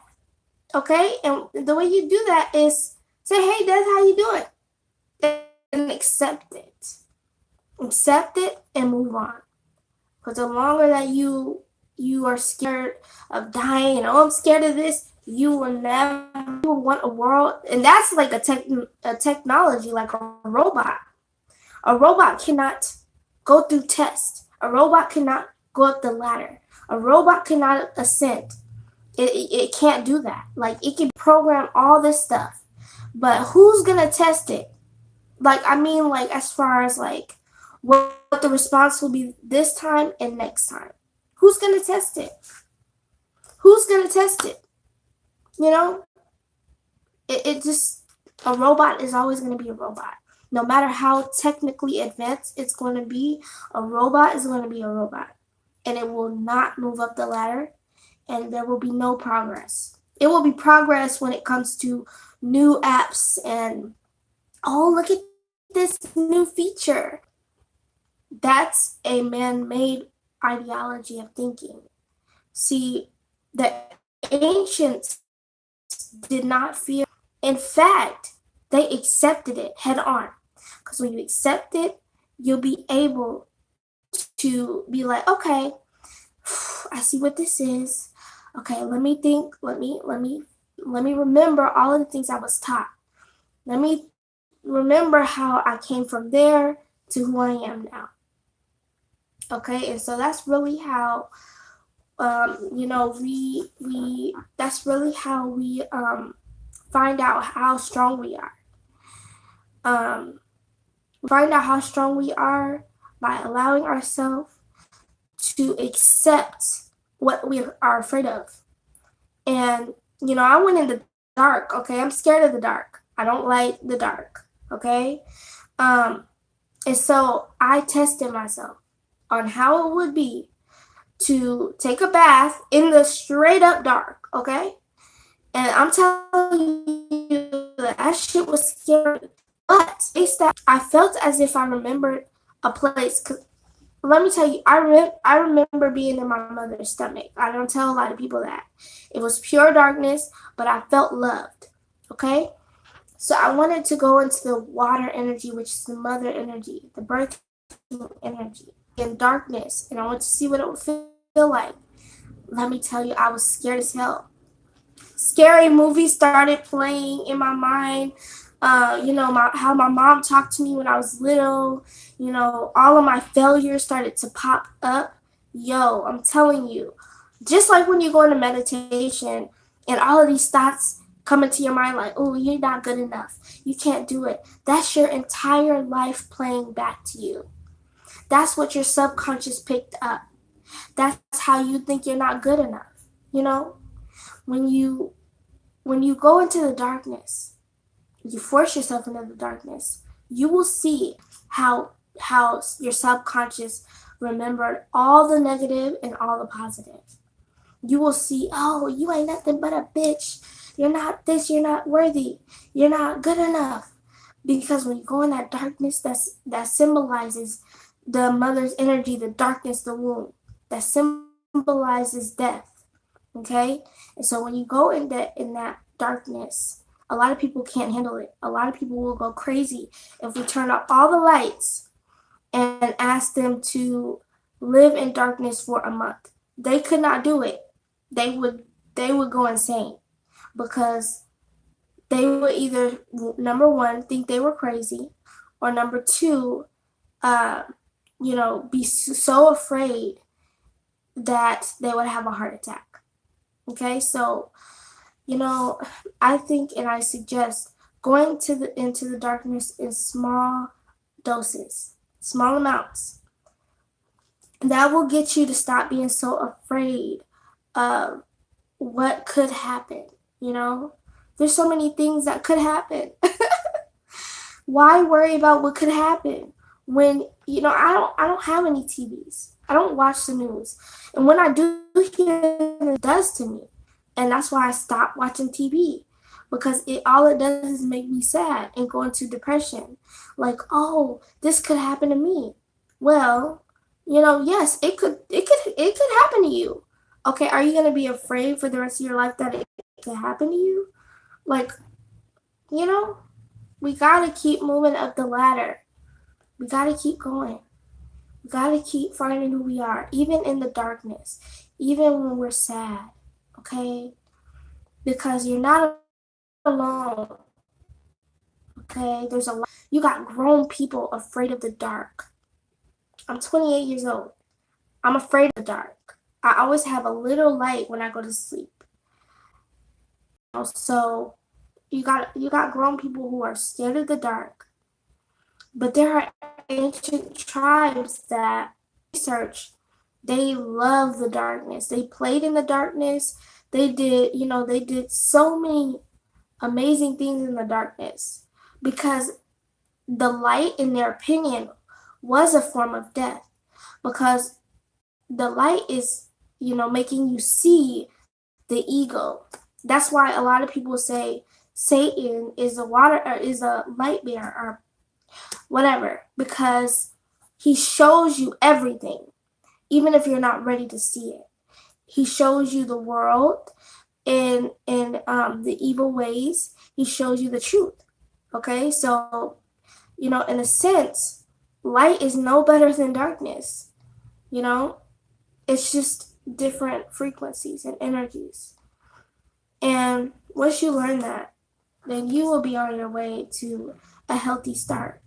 Okay? And the way you do that is say, hey, death, how you doing? And accept it. Accept it and move on. Because the longer that you are scared of dying and I'm scared of this, you will want a world, and that's like a technology, like a robot. A robot cannot go through tests. A robot cannot go up the ladder. A robot cannot ascend. It can't do that. Like, it can program all this stuff, but who's gonna test it? Like, I mean, like, as far as like what the response will be this time and next time. Who's gonna test it? Who's gonna test it? You know, it just, a robot is always going to be a robot. No matter how technically advanced it's going to be, a robot is going to be a robot. And it will not move up the ladder, and there will be no progress. It will be progress when it comes to new apps and, oh, look at this new feature. That's a man-made ideology of thinking. See, the ancients did not fear. In fact, they accepted it head on. Because when you accept it, you'll be able to be like, okay, I see what this is. Okay, let me think. Let me remember all of the things I was taught. Let me remember how I came from there to who I am now. Okay, and so that's really how that's really how we find out how strong we are. Find out how strong we are by allowing ourselves to accept what we are afraid of. And, I went in the dark, okay? I'm scared of the dark. I don't like the dark, okay? And so I tested myself on how it would be to take a bath in the straight up dark, okay? And I'm telling you that shit was scary. But I felt as if I remembered a place. Cause let me tell you, I remember being in my mother's stomach. I don't tell a lot of people that. It was pure darkness, but I felt loved, okay? So I wanted to go into the water energy, which is the mother energy, the birth energy, in darkness. And I wanted to see what it would feel like. Let me tell you, I was scared as hell. Scary movies started playing in my mind. How my mom talked to me when I was little. All of my failures started to pop up. Yo, I'm telling you, just like when you go into meditation and all of these thoughts come into your mind like, oh, you're not good enough. You can't do it. That's your entire life playing back to you. That's what your subconscious picked up. That's how you think you're not good enough. When you go into the darkness, you force yourself into the darkness, you will see how your subconscious remembered all the negative and all the positive. You will see, oh, you ain't nothing but a bitch. You're not this, you're not worthy. You're not good enough. Because when you go in that darkness, that symbolizes the mother's energy, the darkness, the womb. That symbolizes death. Okay? And so when you go in that darkness, a lot of people can't handle it. A lot of people will go crazy if we turn off all the lights and ask them to live in darkness for a month. They could not do it. They would go insane because they would either, number one, think they were crazy, or number two, be so afraid that they would have a heart attack. Okay, so I think and I suggest going into the darkness in small doses, small amounts. That will get you to stop being so afraid of what could happen, you know? There's so many things that could happen. Why worry about what could happen when, I don't have any TVs. I don't watch the news. And when I do hear it does to me. And that's why I stopped watching TV. Because all it does is make me sad and go into depression. Like, oh, this could happen to me. Well, yes, it could happen to you. Okay, are you gonna be afraid for the rest of your life that it could happen to you? Like, you know, we gotta keep moving up the ladder. We gotta keep going. We gotta keep finding who we are, even in the darkness, even when we're sad. Okay, because you're not alone. Okay, there's a lot. You got grown people afraid of the dark. I'm 28 years old. I'm afraid of the dark. I always have a little light when I go to sleep. So you got grown people who are scared of the dark. But there are ancient tribes that research, they love the darkness. They played in the darkness. They did so many amazing things in the darkness because the light, in their opinion, was a form of death because the light is, making you see the ego. That's why a lot of people say Satan is a light bearer or whatever, because he shows you everything, even if you're not ready to see it. He shows you the world in the evil ways. He shows you the truth. Okay, so in a sense, light is no better than darkness. It's just different frequencies and energies. And once you learn that, then you will be on your way to a healthy start.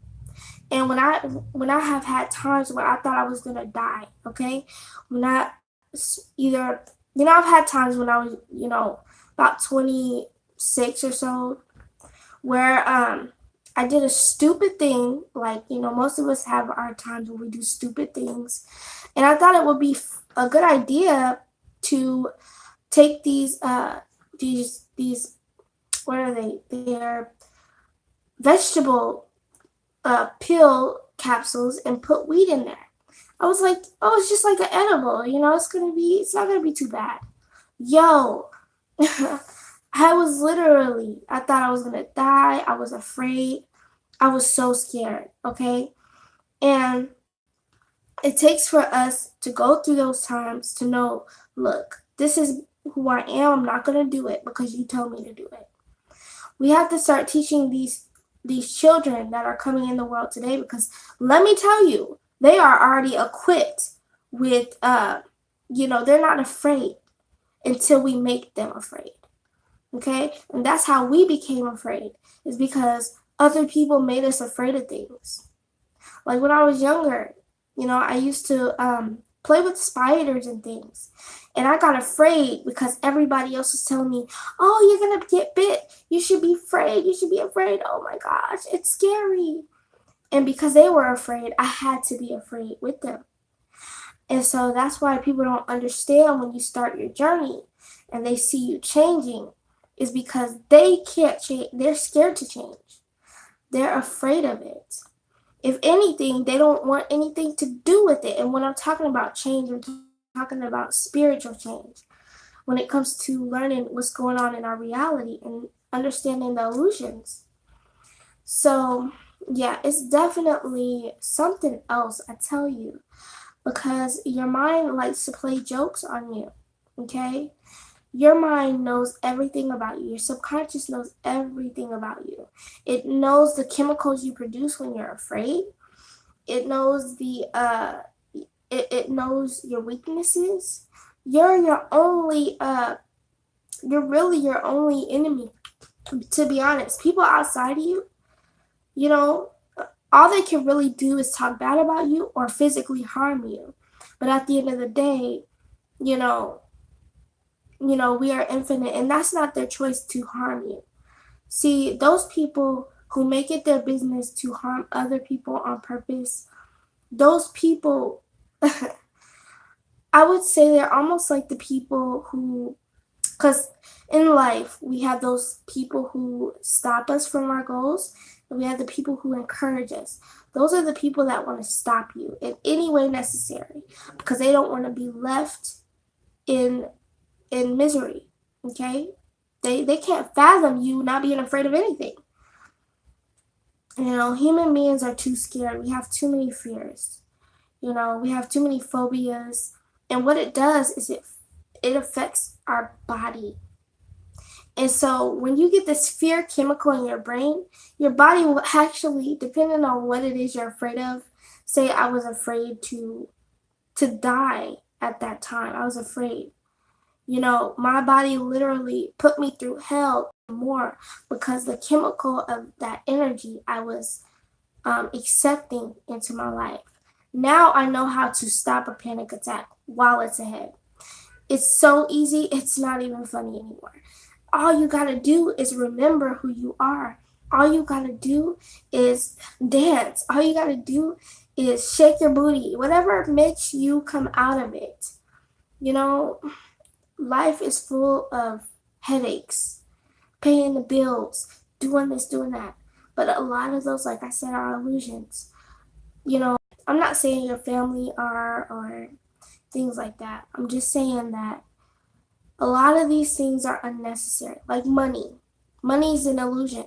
And when I have had times where I thought I was gonna die, okay, when I either I've had times when I was about 26 or so where I did a stupid thing, like most of us have our times where we do stupid things, and I thought it would be a good idea to take these what are they? They're vegetable pill capsules and put weed in there. I was like, oh, it's just like an edible, it's not gonna be too bad. Yo, I thought I was gonna die. I was afraid. I was so scared, okay? And it takes for us to go through those times to know, look, this is who I am. I'm not gonna do it because you told me to do it. We have to start teaching these children that are coming in the world today, because let me tell you, they are already equipped with they're not afraid until we make them afraid. Okay? And that's how we became afraid, is because other people made us afraid of things. Like when I was younger, I used to play with spiders and things. And I got afraid because everybody else was telling me, oh, you're going to get bit. You should be afraid. You should be afraid. Oh my gosh, it's scary. And because they were afraid, I had to be afraid with them. And so that's why people don't understand when you start your journey and they see you changing, is because they can't change. They're scared to change. They're afraid of it. If anything, they don't want anything to do with it. And when I'm talking about change, I'm talking about spiritual change. When it comes to learning what's going on in our reality and understanding the illusions. So, yeah, it's definitely something else, I tell you. Because your mind likes to play jokes on you, okay? Your mind knows everything about you. Your subconscious knows everything about you. It knows the chemicals you produce when you're afraid. It knows it knows your weaknesses. You're really your only enemy, to be honest. People outside of you, all they can really do is talk bad about you or physically harm you. But at the end of the day, we are infinite, and that's not their choice to harm you. See, those people who make it their business to harm other people on purpose, those people, I would say they're almost like the people who, because in life, we have those people who stop us from our goals, and we have the people who encourage us. Those are the people that want to stop you in any way necessary because they don't want to be left in misery. Okay? They can't fathom you not being afraid of anything. Human beings are too scared. We have too many fears. We have too many phobias. And what it does is it affects our body. And so when you get this fear chemical in your brain, your body will actually, depending on what it is you're afraid of, say I was afraid to die at that time. I was afraid. My body literally put me through hell more because the chemical of that energy I was accepting into my life. Now I know how to stop a panic attack while it's ahead. It's so easy, it's not even funny anymore. All you gotta do is remember who you are. All you gotta do is dance. All you gotta do is shake your booty. Whatever makes you come out of it. Life is full of headaches, paying the bills, doing this, doing that. But a lot of those, like I said, are illusions. I'm not saying your family are or things like that. I'm just saying that a lot of these things are unnecessary. Like money. Money is an illusion.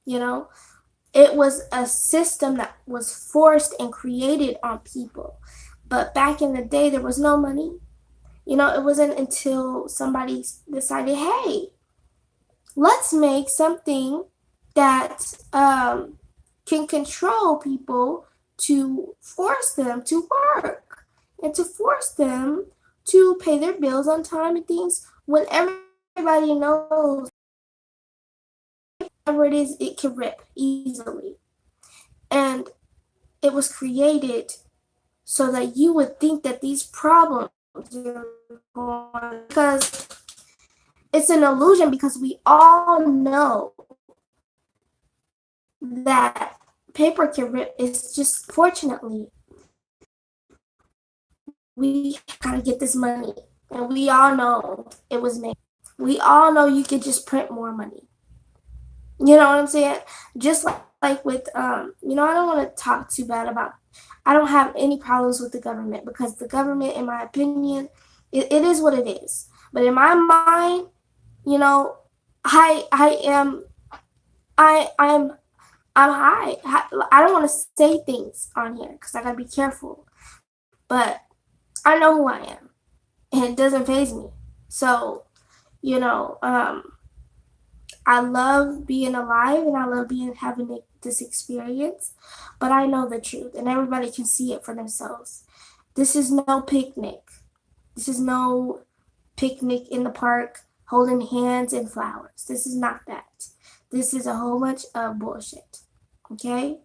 It was a system that was forced and created on people. But back in the day, there was no money. It wasn't until somebody decided, hey, let's make something that can control people to force them to work and to force them to pay their bills on time and things when everybody knows whatever it is, it can rip easily. And it was created so that you would think that these problems are going because it's an illusion because we all know that paper can rip. It's just fortunately we gotta get this money. And we all know it was made. We all know you could just print more money. You know what I'm saying? Just like with I don't want to talk too bad about I don't have any problems with the government because the government, in my opinion, it is what it is. But in my mind, I am I'm high. I don't want to say things on here because I gotta be careful. But I know who I am, and it doesn't faze me. So, I love being alive and I love having this experience, but I know the truth, and everybody can see it for themselves. This is no picnic. This is no picnic in the park holding hands and flowers. This is not that. This is a whole bunch of bullshit. Okay?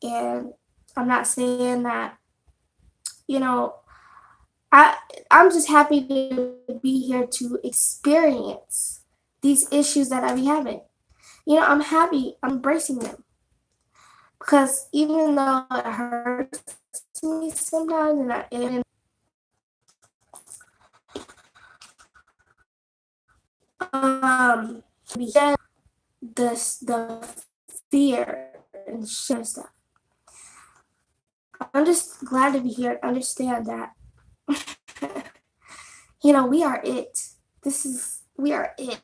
And I'm not saying that, I'm just happy to be here to experience these issues that I be having. I'm happy. I'm embracing them because even though it hurts me sometimes, and because the fear and stuff. I'm just glad to be here and understand that we are it. We are it,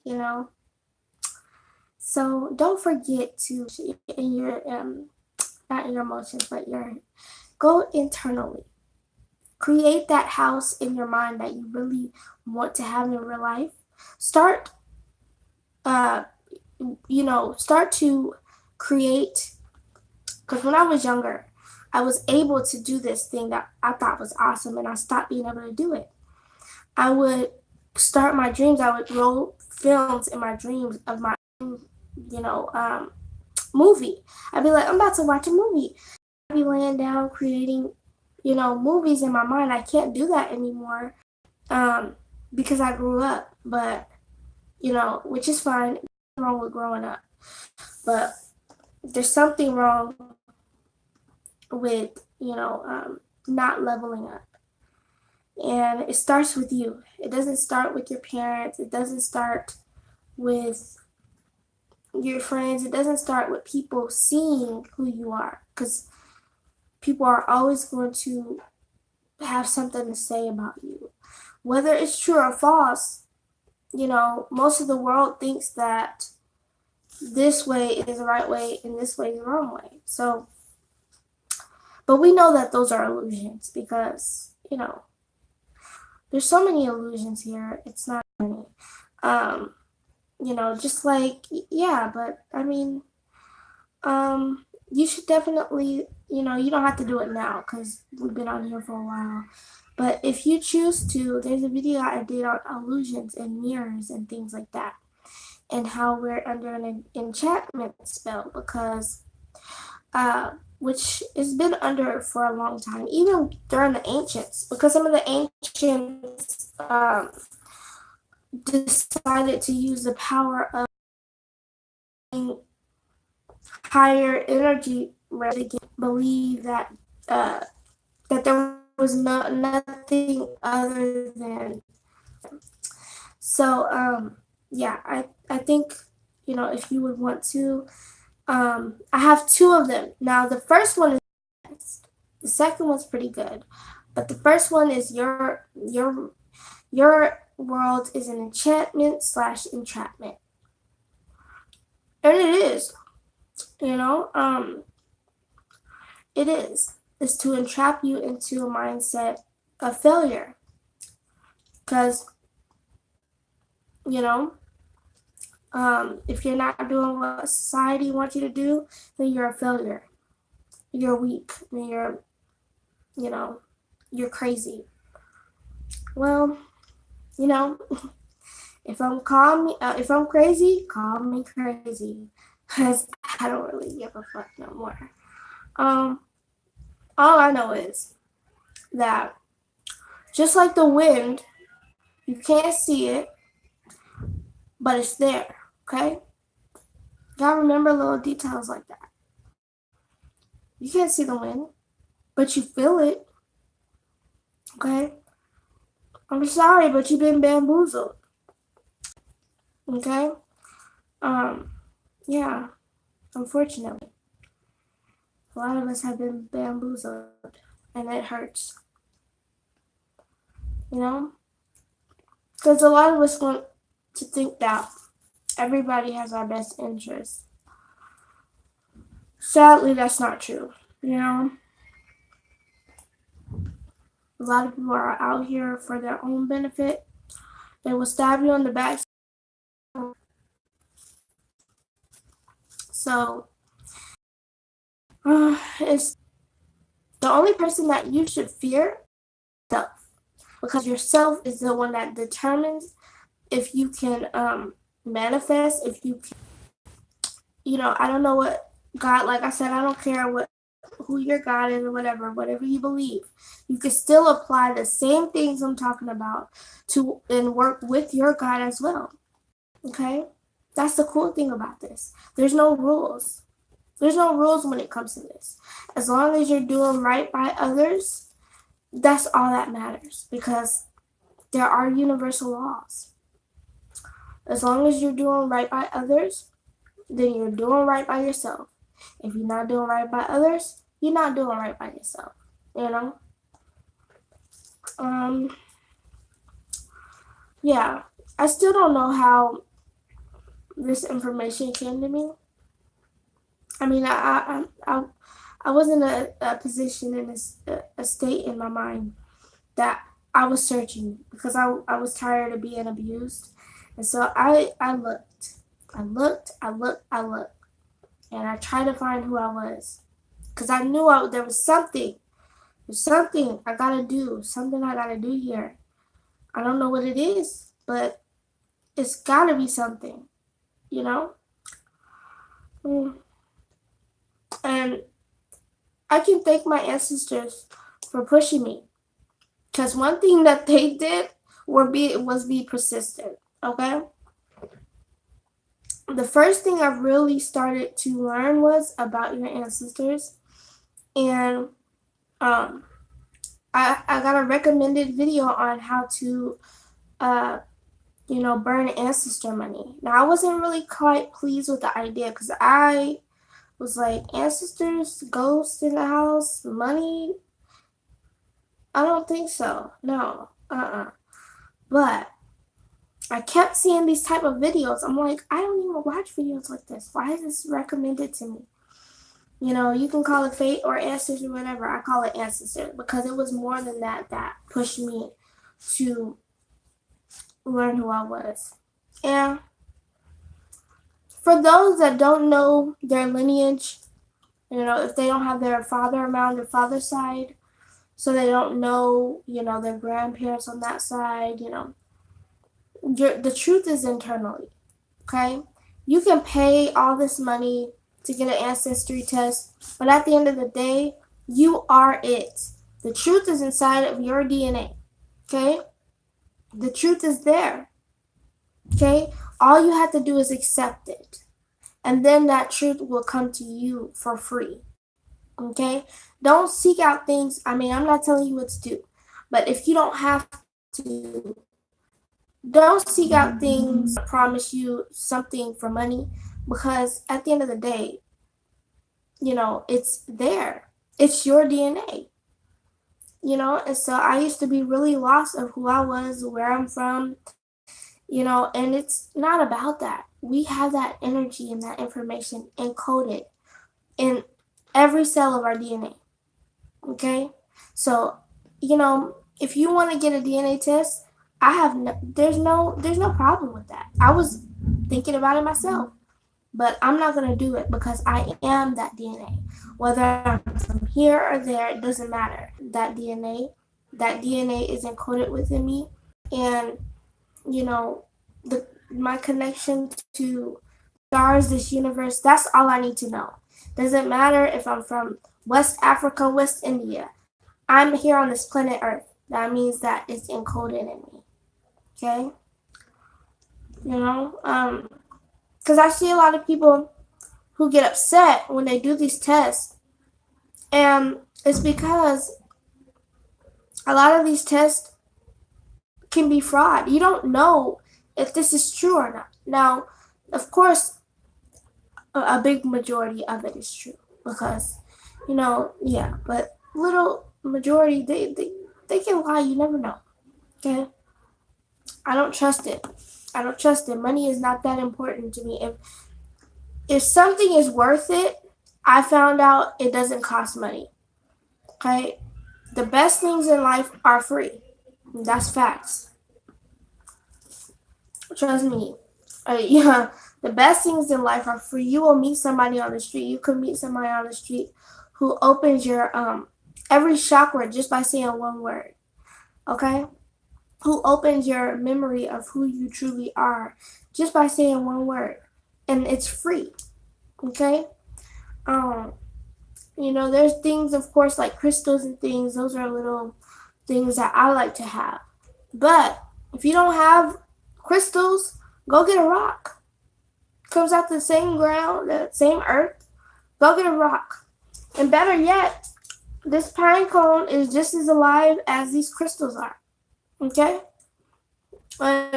you know. So don't forget to in your not in your emotions, but go internally. Create that house in your mind that you really want to have in real life. Start uh start to create, because when I was younger, I was able to do this thing that I thought was awesome, and I stopped being able to do it. I would start my dreams. I would roll films in my dreams of my, movie. I'd be like, I'm about to watch a movie. I'd be laying down creating, movies in my mind. I can't do that anymore because I grew up. But, which is fine. Nothing wrong with growing up, but there's something wrong with not leveling up. And it starts with you. It doesn't start with your parents. It doesn't start with your friends. It doesn't start with people seeing who you are, because people are always going to have something to say about you. Whether it's true or false, most of the world thinks that this way is the right way and this way is the wrong way. So, but we know that those are illusions because, there's so many illusions here. It's not funny. Just like, yeah, but I mean, you should definitely, you don't have to do it now because we've been on here for a while. But if you choose to, there's a video I did on illusions and mirrors and things like that, and how we're under an enchantment spell because, which has been under for a long time, even during the ancients, because some of the ancients decided to use the power of higher energy, rather than believe that that there was nothing other than. So yeah, I think if you would want to, I have two of them now. The first one is best. The second one's pretty good, but the first one is your world is an enchantment / entrapment, and it is. It is. It's to entrap you into a mindset of failure. Because, if you're not doing what society wants you to do, then you're a failure. You're weak. And you're crazy. Well, if I'm crazy, call me crazy. Because I don't really give a fuck no more. All I know is that just like the wind, you can't see it, but it's there, okay? You gotta remember little details like that. You can't see the wind, but you feel it, okay? I'm sorry, but you've been bamboozled, okay? Yeah, unfortunately. A lot of us have been bamboozled, and it hurts. Because a lot of us want to think that everybody has our best interests. Sadly, that's not true. A lot of people are out here for their own benefit. They will stab you in the back. So, it's the only person that you should fear yourself, because yourself is the one that determines if you can manifest, if you can, I don't know what God, like I said, I don't care who your God is or whatever you believe. You can still apply the same things I'm talking about and work with your God as well. Okay? That's the cool thing about this. There's no rules. There's no rules when it comes to this. As long as you're doing right by others, that's all that matters, because there are universal laws. As long as you're doing right by others, then you're doing right by yourself. If you're not doing right by others, you're not doing right by yourself. Yeah, I still don't know how this information came to me. I mean, I was in a position, in a state in my mind that I was searching, because I was tired of being abused. And so I looked, and I tried to find who I was, because I knew there was something. There's something I gotta do, here. I don't know what it is, but it's gotta be something, And I can thank my ancestors for pushing me, because one thing that they did was be persistent, okay? the first thing I really started to learn was about your ancestors. And um, I got a recommended video on how to, uh, burn ancestor money. Now, I wasn't really quite pleased with the idea because I was like, ancestors, ghosts in the house, money? I don't think so. No. But I kept seeing these type of videos. I'm like, I don't even watch videos like this. Why is this recommended to me? You can call it fate or ancestors or whatever. I call it ancestor because it was more than that pushed me to learn who I was. And for those that don't know their lineage, if they don't have their father around their father's side, so they don't know, their grandparents on that side, the truth is internally, okay? You can pay all this money to get an ancestry test, but at the end of the day, you are it. The truth is inside of your DNA, okay? The truth is there, okay? All you have to do is accept it, and then that truth will come to you for free, okay? Don't seek out things. I'm not telling you what to do, but if you don't have to, don't seek out things that promise you something for money, because at the end of the day, it's there. It's your DNA. And so I used to be really lost of who I was, where I'm from, and it's not about that. We have that energy and that information encoded in every cell of our DNA. Okay? So, if you want to get a DNA test, there's no problem with that. I was thinking about it myself, but I'm not going to do it because I am that DNA. Whether I'm from here or there, it doesn't matter. That DNA is encoded within me, and my connection to stars, this universe, that's all I need to know. Doesn't matter if I'm from West Africa, West India. I'm here on this planet Earth. That means that it's encoded in me. Okay? Because I see a lot of people who get upset when they do these tests. And it's because a lot of these tests can be fraud. You don't know if this is true or not. Now, of course, a big majority of it is true because, but little majority, they can lie. You never know. Okay? I don't trust it. Money is not that important to me. If something is worth it, I found out it doesn't cost money. Okay? The best things in life are free. That's facts. Trust me. The best things in life are free. You will meet somebody on the street. You could meet somebody on the street who opens your every chakra just by saying one word. Okay? Who opens your memory of who you truly are just by saying one word. And it's free. Okay? There's things, of course, like crystals and things. Those are little things that I like to have. But if you don't have crystals, go get a rock. Comes out the same ground, the same earth. Go get a rock. And better yet, this pine cone is just as alive as these crystals are. Okay? And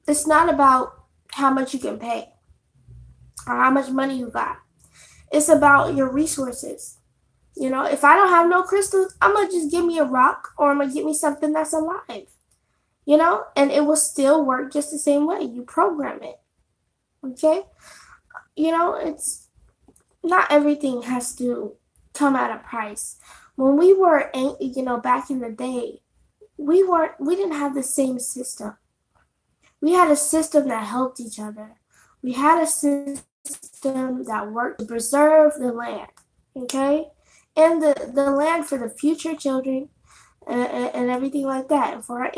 it's not about how much you can pay or how much money you got. It's about your resources. If I don't have no crystals, I'm going to just give me a rock or I'm going to get me something that's alive. And it will still work just the same way. You program it. Okay? It's not everything has to come at a price. When we were, back in the day, we didn't have the same system. We had a system that helped each other. We had a system that worked to preserve the land, okay? And the land for the future children and everything like that. And for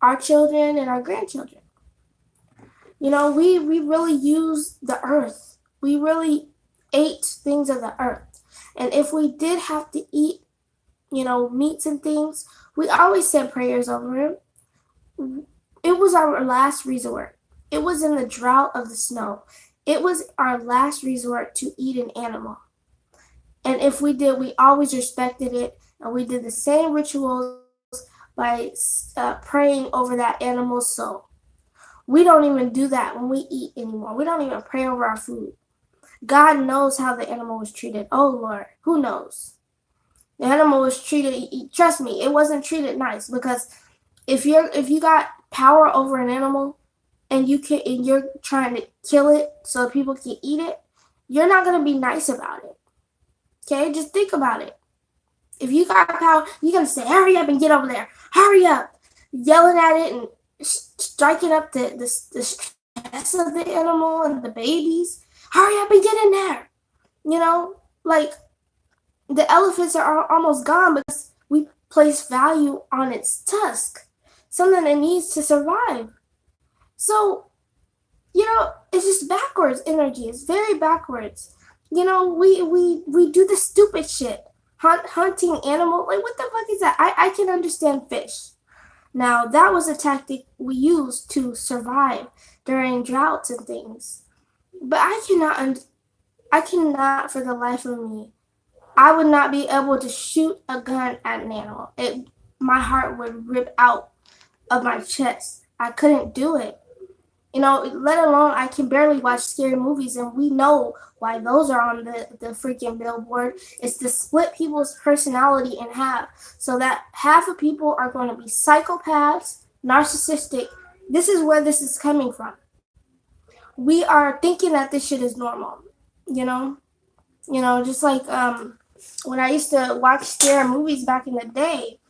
our children and our grandchildren. We really used the earth. We really ate things of the earth. And if we did have to eat, meats and things, we always said prayers over them. It was our last resort. It was in the drought of the snow. It was our last resort to eat an animal. And if we did, we always respected it, and we did the same rituals by praying over that animal's soul. We don't even do that when we eat anymore. We don't even pray over our food. God knows how the animal was treated. Oh Lord, who knows? The animal was treated. Trust me, it wasn't treated nice, because if you got power over an animal and you're trying to kill it so people can eat it, you're not gonna be nice about it. Okay, just think about it. If you got power, you're gonna say, "Hurry up and get over there! Hurry up!" Yelling at it and striking up the stress of the animal and the babies. Hurry up and get in there! You know, like the elephants are almost gone because we place value on its tusk, something that needs to survive. So, it's just backwards energy. It's very backwards. We do the stupid shit. Hunting animal, like what the fuck is that? I can understand fish. Now that was a tactic we used to survive during droughts and things. But I cannot for the life of me. I would not be able to shoot a gun at an animal. My heart would rip out of my chest. I couldn't do it. Let alone I can barely watch scary movies, and we know why those are on the freaking billboard. It's to split people's personality in half, so that half of people are going to be psychopaths, narcissistic. This is where this is coming from. We are thinking that this shit is normal, just like when I used to watch scary movies back in the day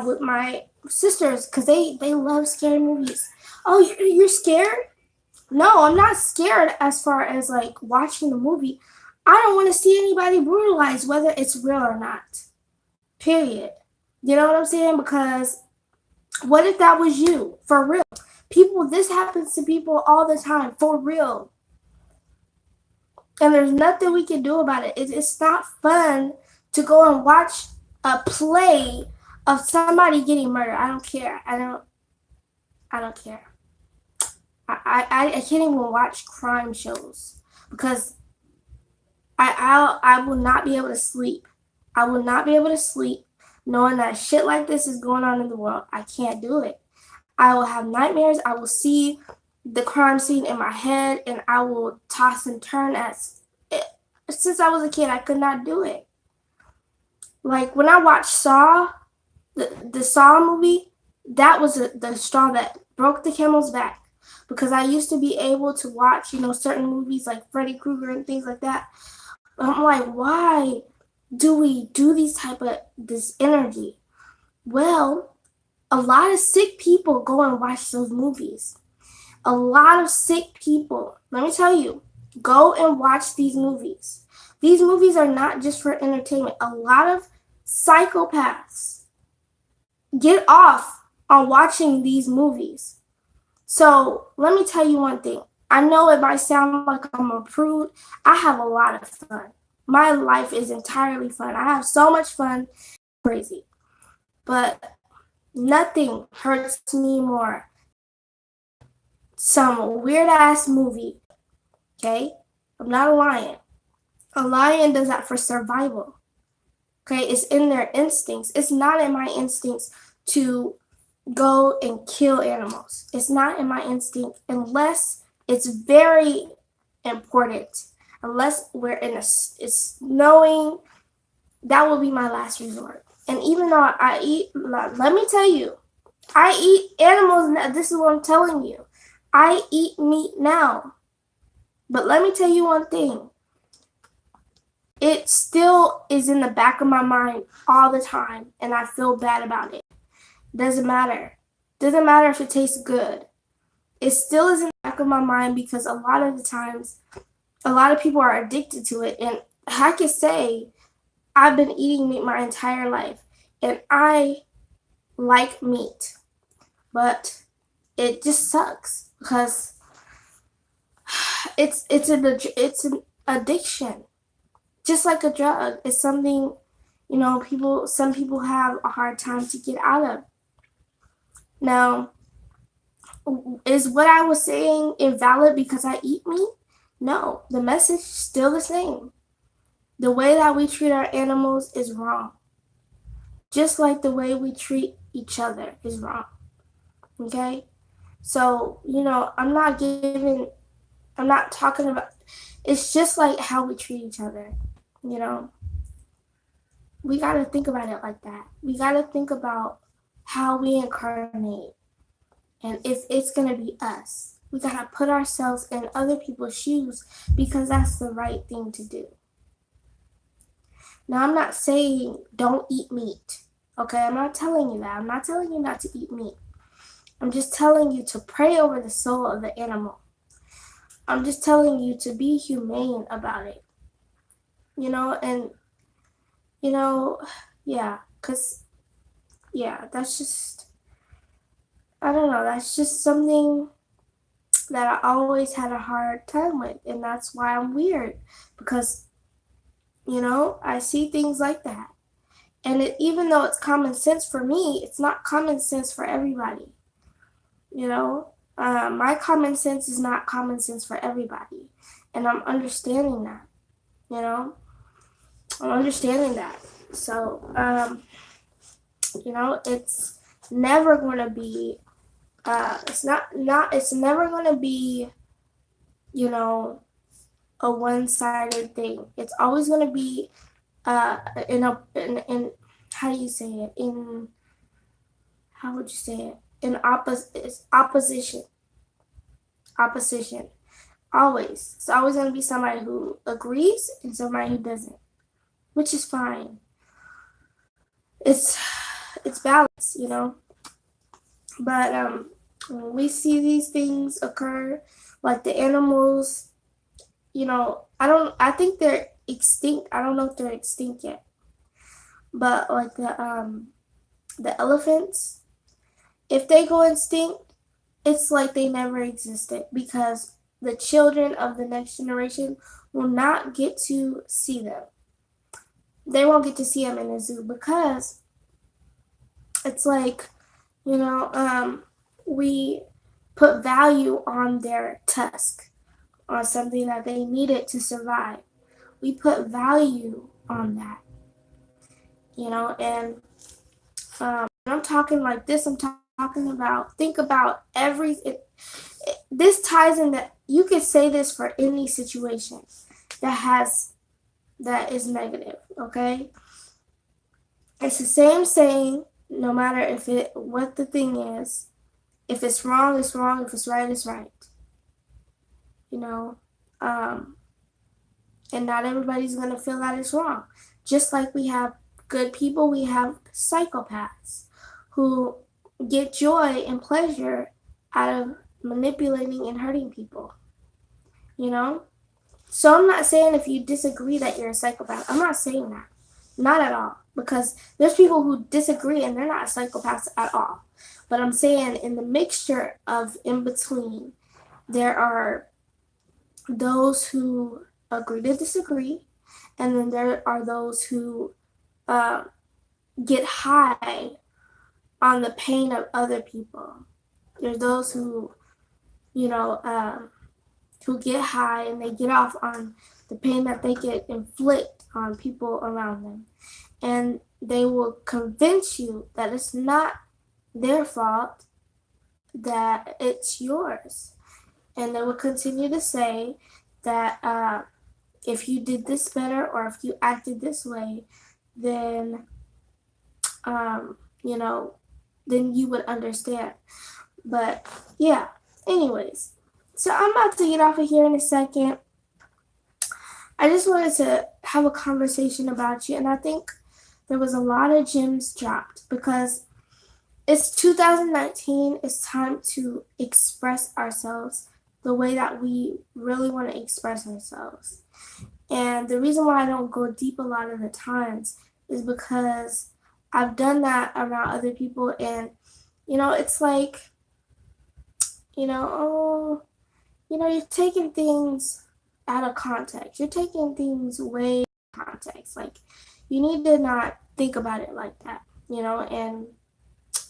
with my sisters, because they love scary movies. Oh, you're scared? No, I'm not scared as far as like watching the movie. I don't want to see anybody brutalized, whether it's real or not. Period. You know what I'm saying? Because what if that was you? For real. This happens to people all the time, for real. And there's nothing we can do about it. It's not fun to go and watch a play of somebody getting murdered. I don't care. I don't care. I can't even watch crime shows because I will not be able to sleep. I will not be able to sleep knowing that shit like this is going on in the world. I can't do it. I will have nightmares. I will see the crime scene in my head, and I will toss and turn. Since I was a kid, I could not do it. Like when I watched Saw, the Saw movie, that was the straw that broke the camel's back, because I used to be able to watch, certain movies like Freddy Krueger and things like that. I'm like, why do we do this energy? Well, a lot of sick people go and watch those movies. A lot of sick people, let me tell you, go and watch these movies. These movies are not just for entertainment. A lot of psychopaths get off on watching these movies. So let me tell you one thing. I know it might sound like I'm a prude. I have a lot of fun. My life is entirely fun. I have so much fun. Crazy. But nothing hurts me more. Some weird ass movie. Okay? I'm not a lion. A lion does that for survival. Okay? It's in their instincts. It's not in my instincts to go and kill animals. It's not in my instinct unless it's very important. Unless we're in it's knowing, that will be my last resort. And even though I eat, let me tell you, I eat animals. This is what I'm telling you. I eat meat now. But let me tell you one thing. It still is in the back of my mind all the time, and I feel bad about it. Doesn't matter. Doesn't matter if it tastes good. It still is in the back of my mind because a lot of the times, a lot of people are addicted to it. And I can say I've been eating meat my entire life, and I like meat. But it just sucks because it's an addiction. Just like a drug. It's something, some people have a hard time to get out of. Now, is what I was saying invalid because I eat meat? No, the message is still the same. The way that we treat our animals is wrong. Just like the way we treat each other is wrong. Okay? So, I'm not talking about, it's just like how we treat each other. We got to think about it like that. We got to think about how we incarnate and if it's going to be us. We got to put ourselves in other people's shoes because that's the right thing to do. Now, I'm not saying don't eat meat. Okay, I'm not telling you that. I'm not telling you not to eat meat. I'm just telling you to pray over the soul of the animal. I'm just telling you to be humane about it. That's just, I don't know, that's just something that I always had a hard time with, and that's why I'm weird, because, I see things like that. And even though it's common sense for me, it's not common sense for everybody. My common sense is not common sense for everybody. And I'm understanding that, I'm understanding that. So, it's never going to be, it's never going to be, a one-sided thing. It's always going to be, in how do you say it? How would you say it? It's opposition. Opposition. Always. It's always going to be somebody who agrees and somebody who doesn't, which is fine. It's balance, But when we see these things occur, like the animals, I think they're extinct. I don't know if they're extinct yet. But like the elephants, if they go extinct, it's like they never existed because the children of the next generation will not get to see them. They won't get to see them in the zoo because it's like, we put value on their tusk, on something that they needed to survive. We put value on that, and I'm talking like this, I'm talking about, think about everything. This ties in that you could say this for any situation that is negative, okay? It's the same saying, no matter what the thing is. If it's wrong, it's wrong. If it's right, it's right. And not everybody's going to feel that it's wrong. Just like we have good people, we have psychopaths who get joy and pleasure out of manipulating and hurting people. So I'm not saying if you disagree that you're a psychopath. I'm not saying that. Not at all. Because there's people who disagree and they're not psychopaths at all. But I'm saying in the mixture of in between, there are those who agree to disagree, and then there are those who get high on the pain of other people. There's those who, who get high and they get off on the pain that they get inflict on people around them. And they will convince you that it's not their fault, that it's yours. And they will continue to say that if you did this better or if you acted this way, then, then you would understand. But yeah, anyways, so I'm about to get off of here in a second. I just wanted to have a conversation about you, and I think there was a lot of gems dropped because it's 2019. It's time to express ourselves the way that we really want to express ourselves. And the reason why I don't go deep a lot of the times is because I've done that around other people, and it's like, you're taking things out of context. You're taking things way out of context. Like, you need to not think about it like that, and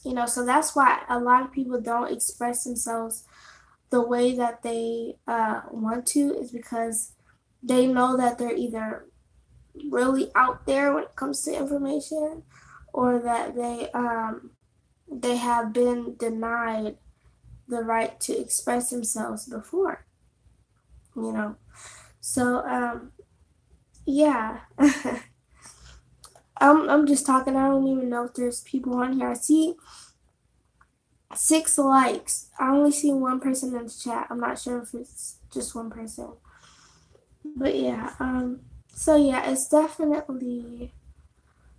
So that's why a lot of people don't express themselves the way that they want to, is because they know that they're either really out there when it comes to information, or that they have been denied the right to express themselves before. So yeah. I'm just talking. I don't even know if there's people on here. I see 6 likes. I only see one person in the chat. I'm not sure if it's just one person. But yeah, so yeah, it's definitely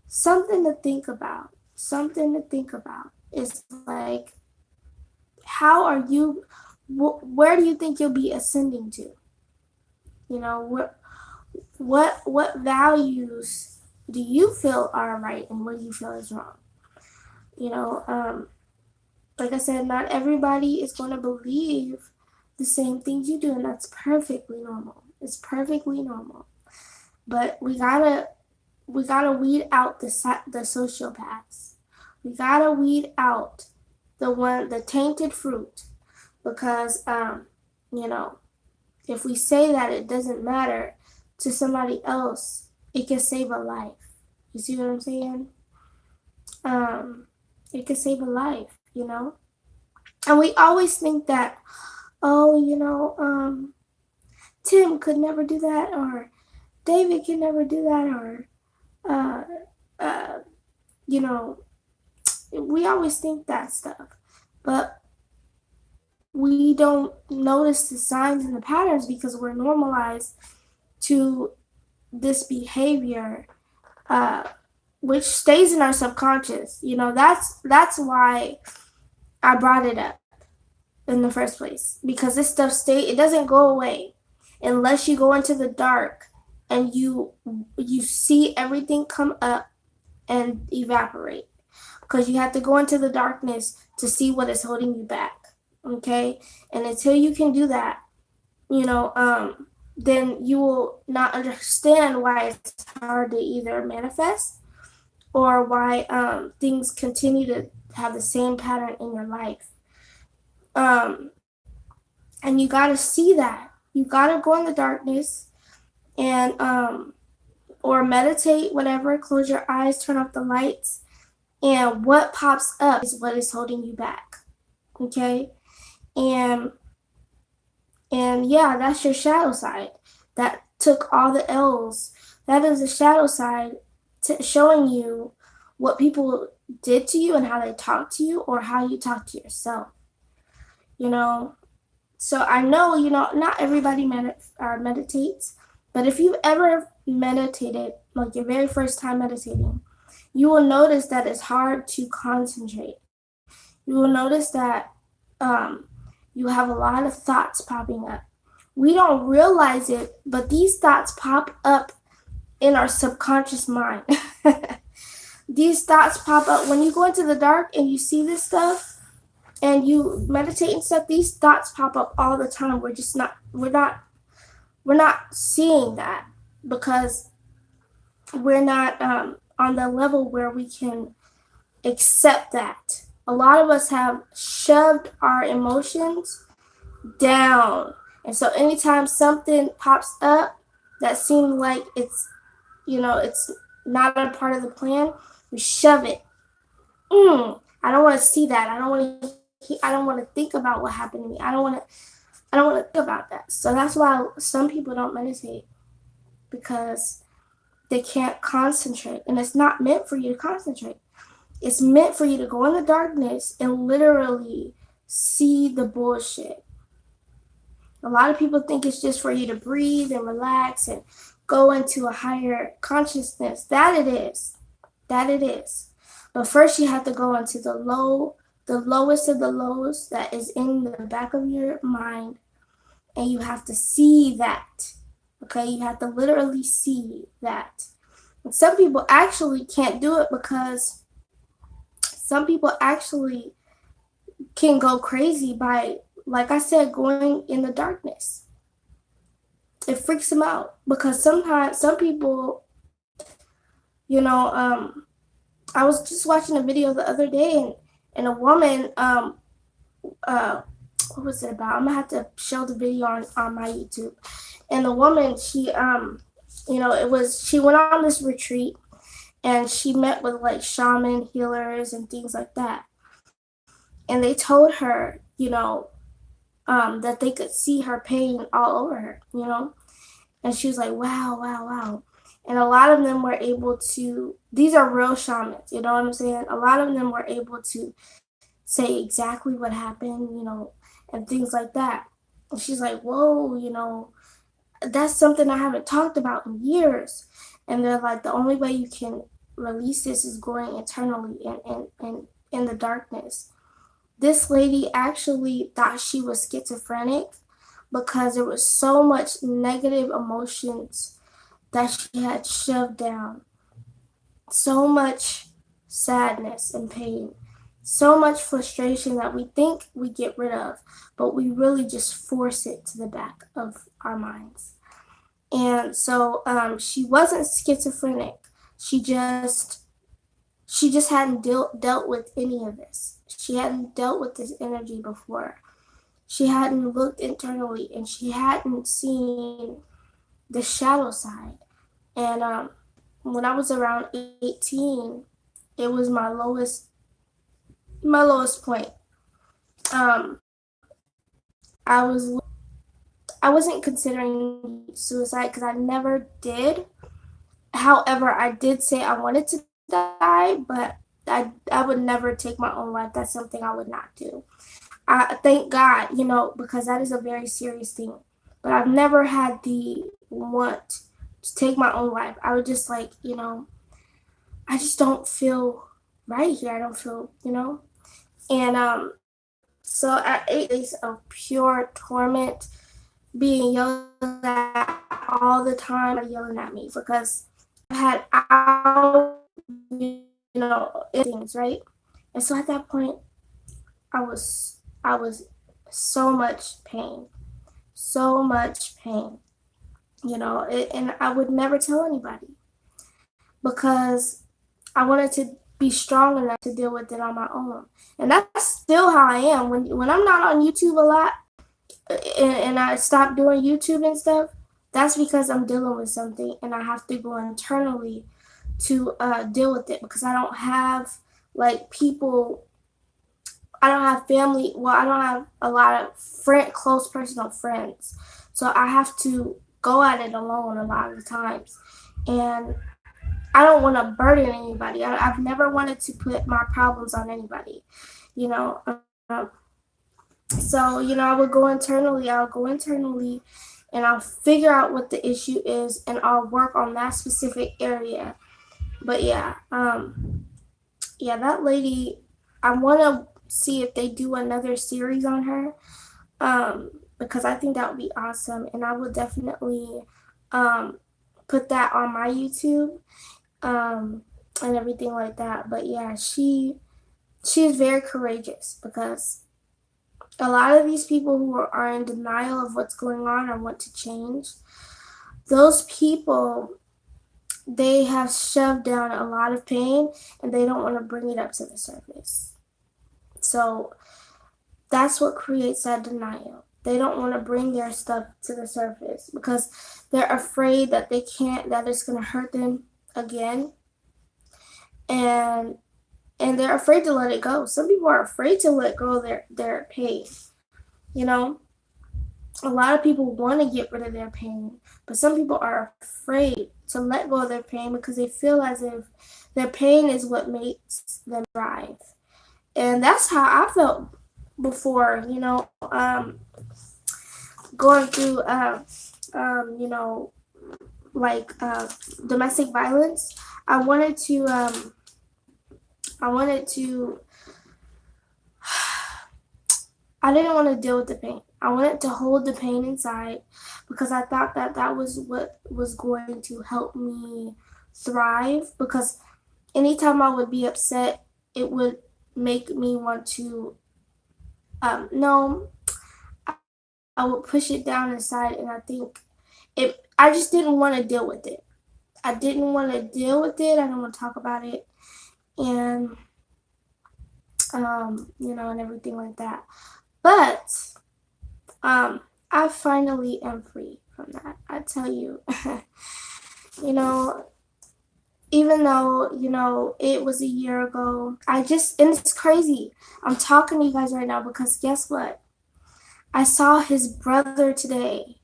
something to think about. Something to think about. It's like, how are you, where do you think you'll be ascending to? What values do you feel are right, and what do you feel is wrong? Like I said, not everybody is going to believe the same things you do, and that's perfectly normal. It's perfectly normal. But we gotta weed out the sociopaths. We gotta weed out the tainted fruit, because if we say that it doesn't matter to somebody else, it can save a life. You see what I'm saying? It can save a life, And we always think that, oh, Tim could never do that, or David can never do that, or, we always think that stuff. But we don't notice the signs and the patterns because we're normalized to this behavior, which stays in our subconscious. That's why I brought it up in the first place, because this stuff it doesn't go away unless you go into the dark and you see everything come up and evaporate, because you have to go into the darkness to see what is holding you back. Okay? And until you can do that, then you will not understand why it's hard to either manifest, or why things continue to have the same pattern in your life. And you got to see that. You got to go in the darkness and or meditate, whatever, close your eyes, turn off the lights, and what pops up is what is holding you back. Okay? And yeah, that's your shadow side that took all the L's. That is the shadow side showing you what people did to you and how they talk to you, or how you talk to yourself. So I know, not everybody meditates, but if you've ever meditated, like your very first time meditating, you will notice that it's hard to concentrate. You will notice that you have a lot of thoughts popping up. We don't realize it, but these thoughts pop up in our subconscious mind. These thoughts pop up when you go into the dark and you see this stuff and you meditate and stuff. These thoughts pop up all the time. We're not seeing that because we're not on the level where we can accept that. A lot of us have shoved our emotions down. And so anytime something pops up that seems like it's not a part of the plan, we shove it. I don't want to see that. I don't want to think about what happened to me. I don't want to think about that. So that's why some people don't meditate, because they can't concentrate. And it's not meant for you to concentrate. It's meant for you to go in the darkness and literally see the bullshit. A lot of people think it's just for you to breathe and relax and go into a higher consciousness. That it is. But first you have to go into the lowest of the lows that is in the back of your mind. And you have to see that. Okay? You have to literally see that. And some people actually can't do it, because some people actually can go crazy by, like I said, going in the darkness. It freaks them out, because sometimes some people, I was just watching a video the other day, and And a woman, uh, what was it about? I'm gonna have to show the video on my YouTube. And the woman, she went on this retreat and she met with like shaman healers and things like that. And they told her, that they could see her pain all over her. And she was like, wow, wow, wow. And a lot of them were able to, these are real shamans, you know what I'm saying? A lot of them were able to say exactly what happened, and things like that. And she's like, whoa, that's something I haven't talked about in years. And they're like, the only way you can release this is going internally and in the darkness. This lady actually thought she was schizophrenic because there was so much negative emotions that she had shoved down, so much sadness and pain, so much frustration that we think we get rid of, but we really just force it to the back of our minds. And so she wasn't schizophrenic. She just hadn't dealt with any of this. She hadn't dealt with this energy before. She hadn't looked internally, and she hadn't seen the shadow side. And when I was around 18, it was my lowest point. Um, I was I wasn't considering suicide because I never did. However, I did say I wanted to die, but I would never take my own life. That's something I would not do. I thank God, because that is a very serious thing. But I've never had the want to take my own life. I would just like, I just don't feel right here. I don't feel, And so at 8 days of pure torment, being yelled at all the time, yelling at me because I had out, things, right? And so at that point, I was so much pain, so much pain, and I would never tell anybody because I wanted to be strong enough to deal with it on my own. And that's still how I am. When I'm not on YouTube a lot and I stop doing YouTube and stuff, that's because I'm dealing with something and I have to go internally to deal with it because I don't have like people. I don't have family. Well, I don't have a lot of close personal friends, so I have to go at it alone a lot of the times, and I don't want to burden anybody. I've never wanted to put my problems on anybody, you know. Um, so I would go internally. I'll go internally, and I'll figure out what the issue is, and I'll work on that specific area. But yeah, that lady. I want to see if they do another series on her, because I think that would be awesome, and I will definitely put that on my YouTube, and everything like that. But yeah, she is very courageous because a lot of these people who are in denial of what's going on or want to change, those people, they have shoved down a lot of pain and they don't want to bring it up to the surface. So that's what creates that denial. They don't want to bring their stuff to the surface because they're afraid that that it's going to hurt them again. And they're afraid to let it go. Some people are afraid to let go of their pain. A lot of people want to get rid of their pain, but some people are afraid to let go of their pain because they feel as if their pain is what makes them thrive. And that's how I felt before, going through, like domestic violence. I wanted to, I didn't want to deal with the pain. I wanted to hold the pain inside because I thought that was what was going to help me thrive. Because anytime I would be upset, it would make me want to, no, I would push it down inside, and I think I just didn't want to deal with it. I didn't want to deal with it. I didn't want to talk about it. And and everything like that. But I finally am free from that. I tell you, you know, even though, it was a year ago, and it's crazy. I'm talking to you guys right now because guess what? I saw his brother today.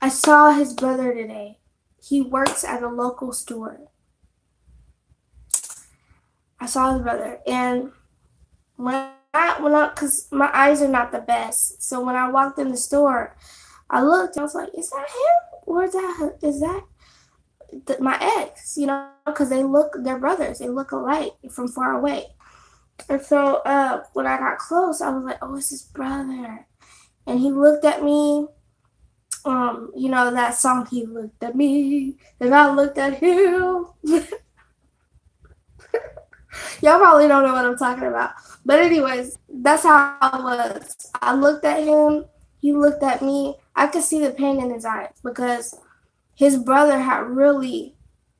I saw his brother today. He works at a local store. I saw his brother, and because my eyes are not the best, so when I walked in the store, I looked. I was like, "Is that him, or is that my ex?" Because they're brothers. They look alike from far away. And so when I got close, I was like, "Oh, it's his brother," and he looked at me. That song, he looked at me, and I looked at him. Y'all probably don't know what I'm talking about. But anyways, that's how I was. I looked at him, he looked at me. I could see the pain in his eyes because his brother had really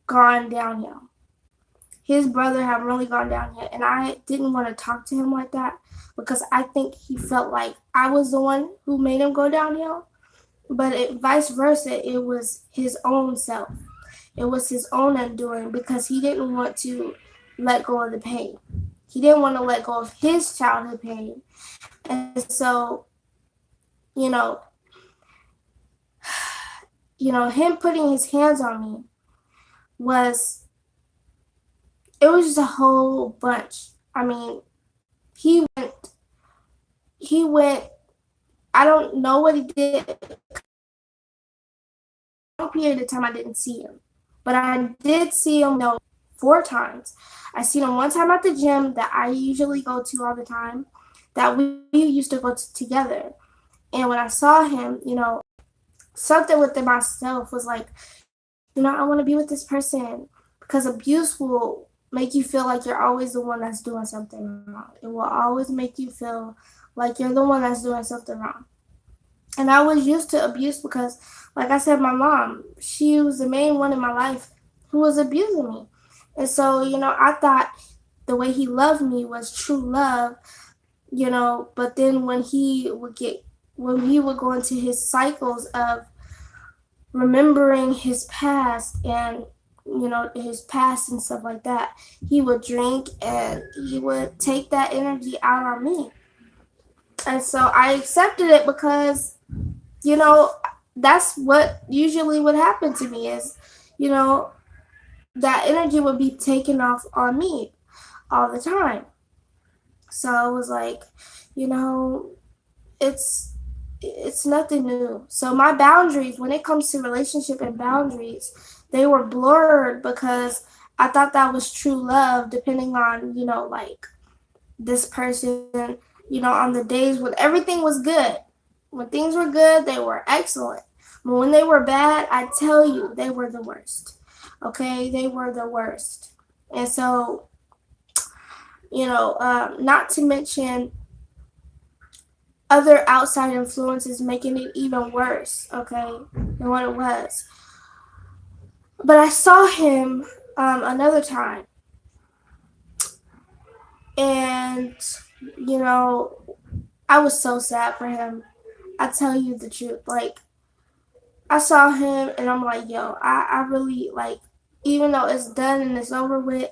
gone downhill. His brother had really gone downhill, and I didn't want to talk to him like that because I think he felt like I was the one who made him go downhill. But vice versa, it was his own self. It was his own undoing because he didn't want to let go of the pain. He didn't want to let go of his childhood pain. And so, you know, him putting his hands on me it was just a whole bunch. I mean, he went, I don't know what he did. A long period of time I didn't see him. But I did see him, 4 times. I seen him one time at the gym that I usually go to all the time, that we used to go to together. And when I saw him, something within myself was like, I want to be with this person, because abuse will make you feel like you're always the one that's doing something wrong. It will always make you feel like you're the one that's doing something wrong. And I was used to abuse because, like I said, my mom, she was the main one in my life who was abusing me. And so, I thought the way he loved me was true love, but then when he would go into his cycles of remembering his past and his past and stuff like that, he would drink and he would take that energy out on me. And so I accepted it because that's what usually would happen to me is that energy would be taken off on me all the time. So I was like, it's nothing new. So my boundaries, when it comes to relationship and boundaries, they were blurred because I thought that was true love, depending on, like this person, on the days when everything was good. When things were good, they were excellent. But when they were bad, I tell you, they were the worst. Okay? They were the worst. And so, not to mention other outside influences making it even worse, okay, than what it was. But I saw him another time, and I was so sad for him. I tell you the truth. Like, I saw him, and I'm like, yo, I really, like, even though it's done and it's over with,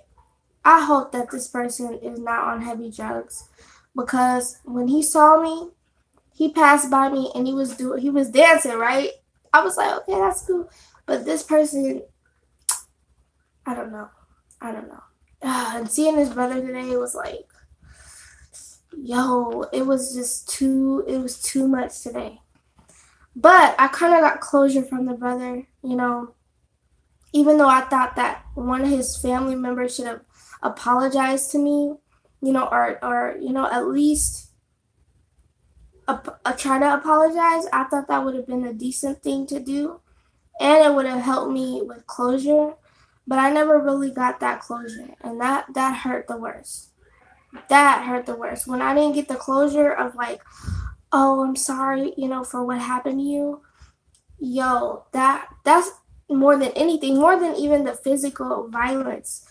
I hope that this person is not on heavy drugs, because when he saw me, he passed by me and he was dancing, right? I was like, okay, that's cool. But this person, I don't know. And seeing his brother today was like, yo, it was too much today. But I kind of got closure from the brother, even though I thought that one of his family members should have apologized to me, or at least try to apologize. I thought that would have been a decent thing to do, and it would have helped me with closure. But I never really got that closure, and that hurt the worst. That hurt the worst. When I didn't get the closure of like, oh, I'm sorry, for what happened to you. Yo, that's more than anything, more than even the physical violence.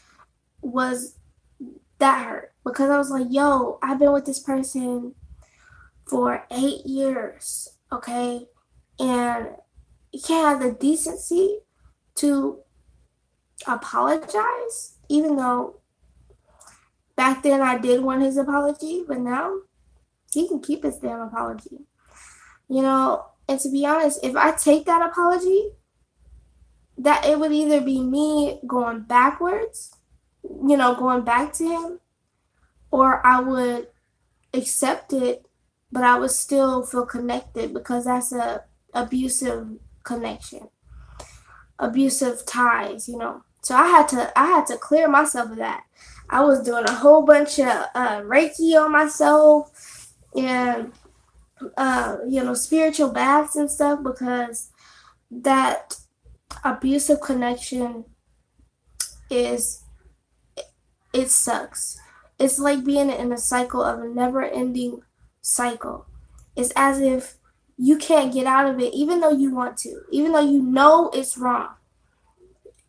was that hurt because I was like, yo, I've been with this person for 8 years, okay? And you can't have the decency to apologize, even though back then I did want his apology, but now he can keep his damn apology. You know, and to be honest, if I take that apology, that it would either be me going backwards, you know, going back to him, or I would accept it, but I would still feel connected because that's a abusive connection, abusive ties, you know. So I had to clear myself of that. I was doing a whole bunch of Reiki on myself and you know, spiritual baths and stuff because that abusive connection is, it sucks. It's like being in a cycle of a never-ending cycle. It's as if you can't get out of it even though you want to, even though you know it's wrong.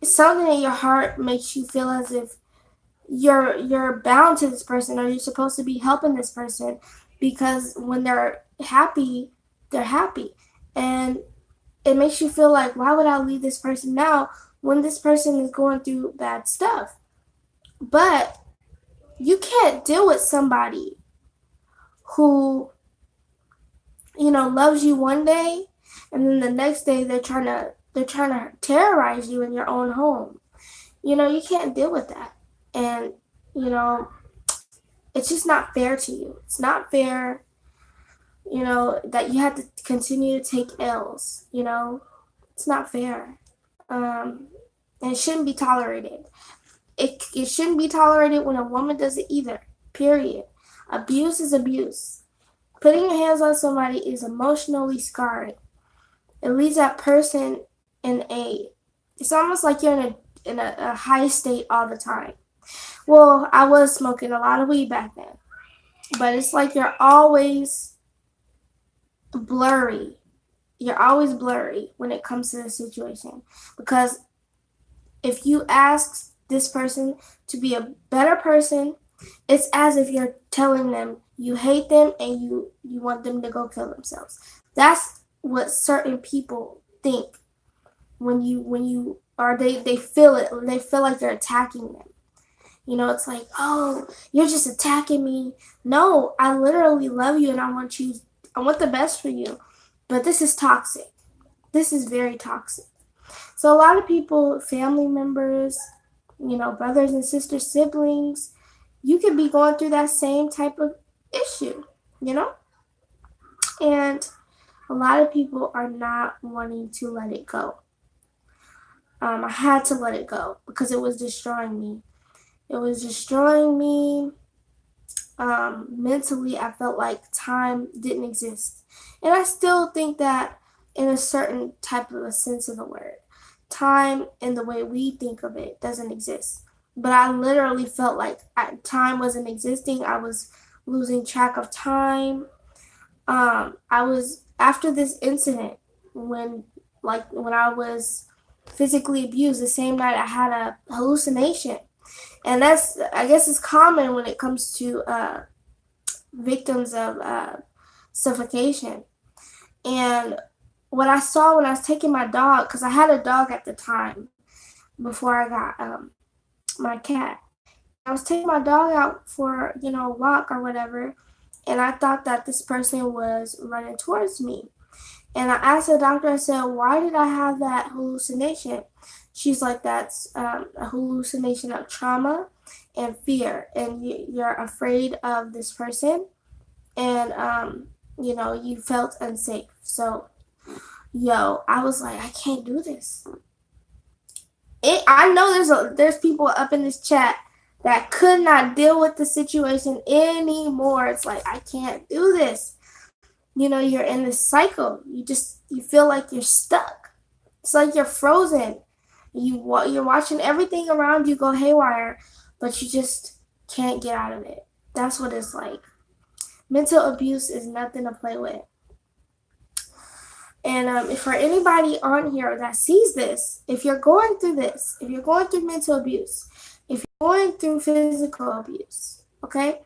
Something in your heart makes you feel as if you're bound to this person or you're supposed to be helping this person because when they're happy, they're happy. And it makes you feel like, why would I leave this person now when this person is going through bad stuff? But you can't deal with somebody who, you know, loves you one day and then the next day they're trying to terrorize you in your own home. You know, you can't deal with that. And, you know, it's just not fair to you. It's not fair, you know, that you have to continue to take L's, you know. It's not fair. And it shouldn't be tolerated. It shouldn't be tolerated when a woman does it either, period. Abuse is abuse. Putting your hands on somebody is emotionally scarring. It leaves that person in it's almost like you're in a high state all the time. Well, I was smoking a lot of weed back then, but it's like you're always blurry. You're always blurry when it comes to the situation because if you ask this person to be a better person, it's as if you're telling them you hate them and you want them to go kill themselves. That's what certain people think when you or they feel it. They feel like you're attacking them. You know, it's like, oh, you're just attacking me. No, I literally love you and I want the best for you. But this is toxic. This is very toxic. So a lot of people, family members, you know, brothers and sisters, siblings, you could be going through that same type of issue, you know? And a lot of people are not wanting to let it go. I had to let it go because it was destroying me. It was destroying me. Mentally, I felt like time didn't exist. And I still think that in a certain type of a sense of the word. Time in the way we think of it doesn't exist. But I literally felt like time wasn't existing. I was losing track of time. I was, after this incident, when I was physically abused, the same night I had a hallucination. And that's, I guess it's common when it comes to victims of suffocation. And what I saw when I was taking my dog, because I had a dog at the time before I got my cat. I was taking my dog out for, you know, a walk or whatever, and I thought that this person was running towards me. And I asked the doctor, I said, why did I have that hallucination? She's like, that's a hallucination of trauma and fear, and you're afraid of this person, and you know, you felt unsafe. So, yo, I was like, I can't do this. I know there's people up in this chat that could not deal with the situation anymore. It's like, I can't do this. You know, you're in this cycle. You feel like you're stuck. It's like you're frozen. You're watching everything around you go haywire, but you just can't get out of it. That's what it's like. Mental abuse is nothing to play with. And if for anybody on here that sees this, if you're going through this, if you're going through mental abuse, if you're going through physical abuse, okay,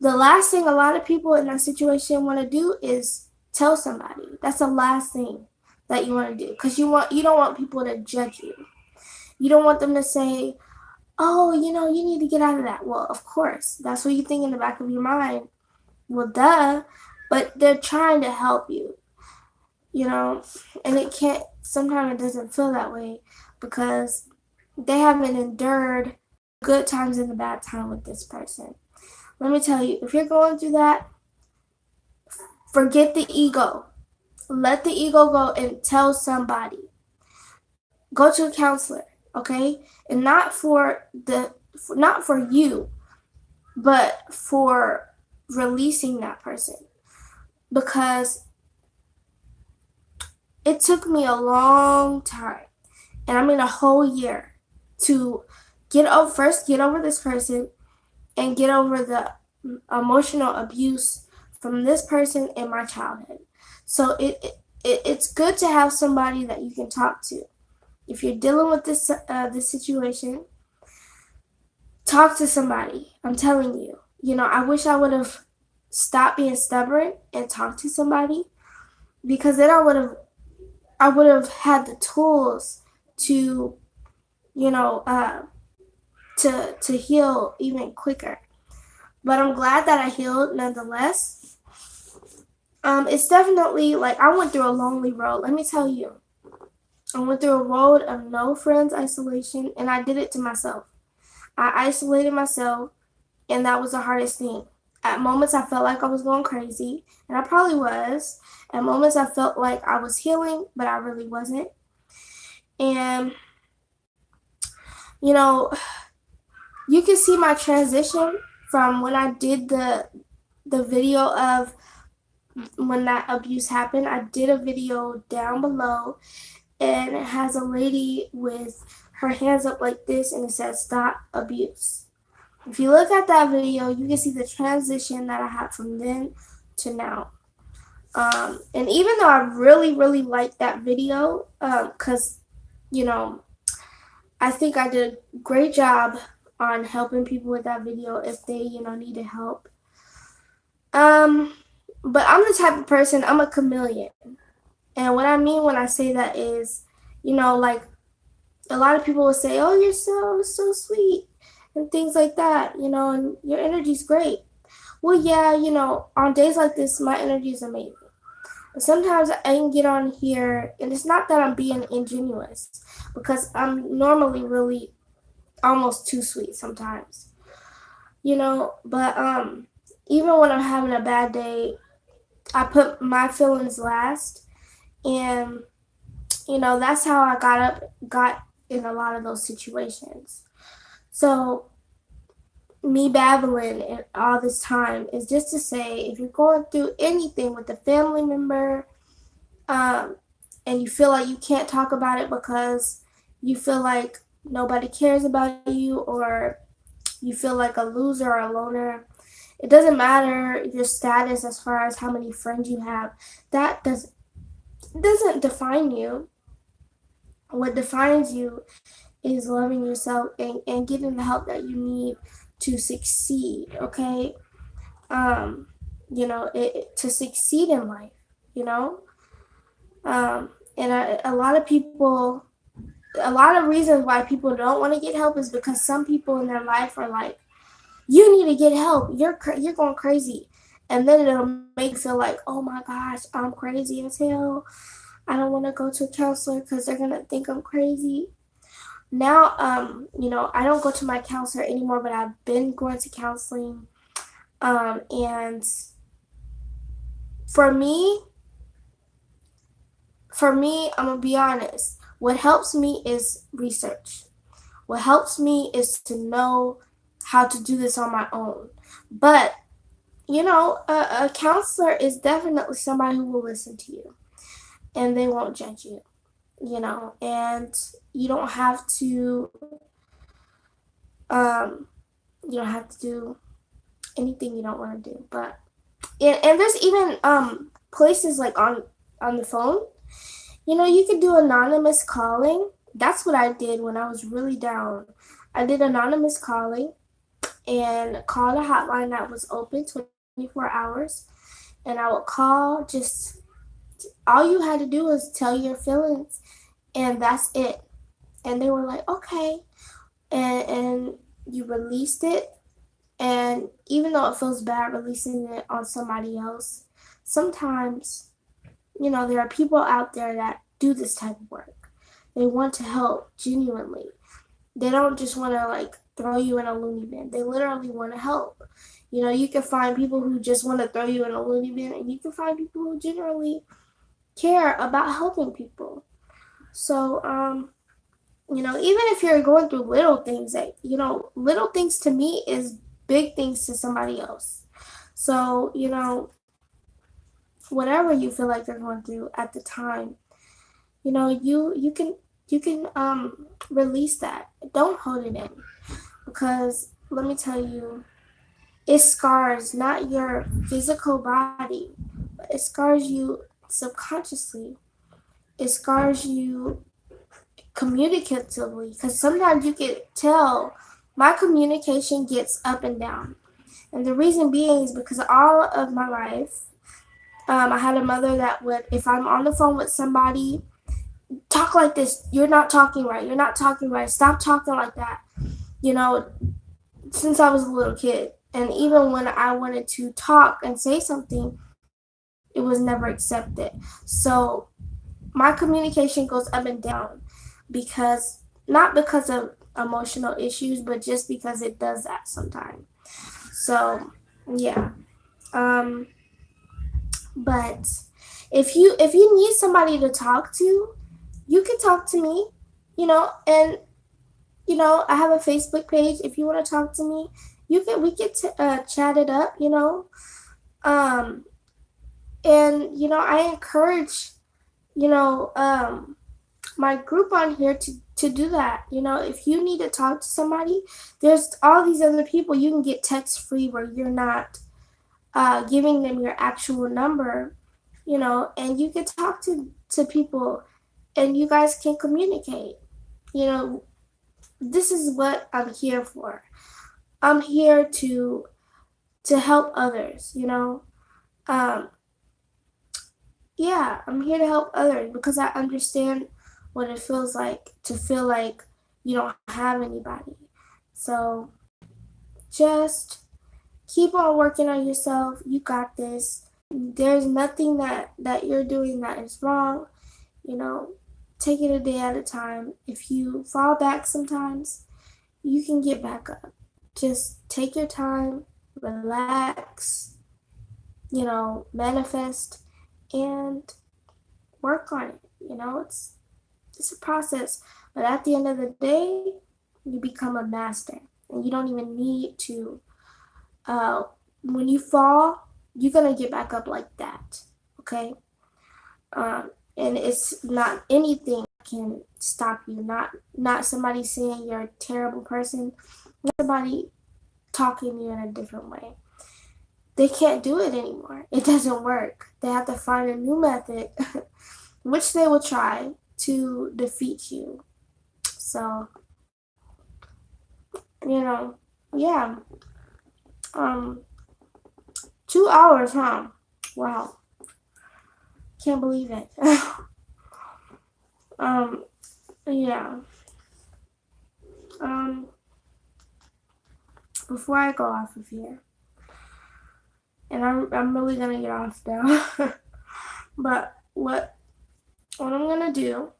the last thing a lot of people in that situation want to do is tell somebody. That's the last thing that you want to do, because you don't want people to judge you. You don't want them to say, oh, you need to get out of that. Well, of course, that's what you think in the back of your mind. Well, duh, but they're trying to help you, and sometimes it doesn't feel that way because they haven't endured good times and the bad time with this person. Let me tell you, if you're going through that, forget the ego. Let the ego go and tell somebody. Go to a counselor, okay? And not for you, but for releasing that person. Because it took me a long time, and I mean a whole year, to get over this person and get over the emotional abuse from this person in my childhood. So it's good to have somebody that you can talk to. If you're dealing with this situation, talk to somebody. I'm telling you. I wish I would have stopped being stubborn and talked to somebody, because then I would have had the tools to, to heal even quicker. But I'm glad that I healed nonetheless. It's definitely like I went through a lonely road. Let me tell you. I went through a road of no friends, isolation, and I did it to myself. I isolated myself, and that was the hardest thing. At moments, I felt like I was going crazy, and I probably was. At moments, I felt like I was healing, but I really wasn't. And, you can see my transition from when I did the video of when that abuse happened. I did a video down below, and it has a lady with her hands up like this, and it says "Stop Abuse." If you look at that video, you can see the transition that I had from then to now. And even though I really, really liked that video, because, I think I did a great job on helping people with that video if they, needed help. But I'm the type of person, I'm a chameleon. And what I mean when I say that is, like a lot of people will say, oh, you're so sweet and things like that, and your energy's great. Well, yeah, on days like this, my energy is amazing. But sometimes I can get on here, and it's not that I'm being ingenuous, because I'm normally really almost too sweet sometimes, but even when I'm having a bad day, I put my feelings last, and that's how I got in a lot of those situations. So me babbling and all this time is just to say, if you're going through anything with a family member, and you feel like you can't talk about it because you feel like nobody cares about you, or you feel like a loser or a loner, it doesn't matter your status as far as how many friends you have. That doesn't define you. What defines you is loving yourself and getting the help that you need to succeed, okay? To succeed in life, and a lot of people, a lot of reasons why people don't want to get help is because some people in their life are like, you need to get help, you're going crazy, and then it'll make you feel like, oh my gosh, I'm crazy as hell, I don't want to go to a counselor because they're gonna think I'm crazy. Now, I don't go to my counselor anymore, but I've been going to counseling, and for me, I'm gonna be honest, what helps me is research. What helps me is to know how to do this on my own. But, a counselor is definitely somebody who will listen to you, and they won't judge you, and you don't have to, do anything you don't want to do. But, and there's even places like on the phone, you can do anonymous calling. That's what I did when I was really down. I did anonymous calling and called a hotline that was open 24 hours. And I would call, just all you had to do was tell your feelings, and that's it. And they were like, okay. And you released it. And even though it feels bad releasing it on somebody else, sometimes, there are people out there that do this type of work. They want to help genuinely. They don't just want to like throw you in a loony bin. They literally want to help. You can find people who just want to throw you in a loony bin, and you can find people who generally care about helping people. So, even if you're going through little things, little things to me is big things to somebody else. So, whatever you feel like you're going through at the time, you can release that. Don't hold it in, because let me tell you, it scars not your physical body, but it scars you subconsciously. It scars you communicatively, because sometimes you can tell my communication gets up and down. And the reason being is because all of my life, I had a mother that would, if I'm on the phone with somebody, talk like this. You're not talking right. You're not talking right. Stop talking like that. You know, since I was a little kid. And even when I wanted to talk and say something, it was never accepted. So my communication goes up and down because, not because of emotional issues, but just because it does that sometimes. So yeah. But if you need somebody to talk to, you can talk to me, and I have a Facebook page. If you want to talk to me, we can chat it up, um, and I encourage, you know, um, my group on here to do that. If you need to talk to somebody, there's all these other people you can get text free where you're not giving them your actual number, and you can talk to people, and you guys can communicate. You know, this is what I'm here for. I'm here to help others. Um, yeah, I'm here to help others because I understand what it feels like to feel like you don't have anybody. So just keep on working on yourself. You got this. There's nothing that you're doing that is wrong. You know, take it a day at a time. If you fall back sometimes, you can get back up. Just take your time, relax, manifest, and work on it. It's a process, but at the end of the day, you become a master, and you don't even need to. When you fall, you're gonna get back up like that. Okay. And it's not anything can stop you. Not somebody saying you're a terrible person. Not somebody talking to you in a different way. They can't do it anymore. It doesn't work. They have to find a new method, which they will try to defeat you. So, yeah. Um, 2 hours, huh? Wow. Can't believe it. um, yeah. Um, Before I go off of here, and I'm really gonna get off now. But what I'm gonna do,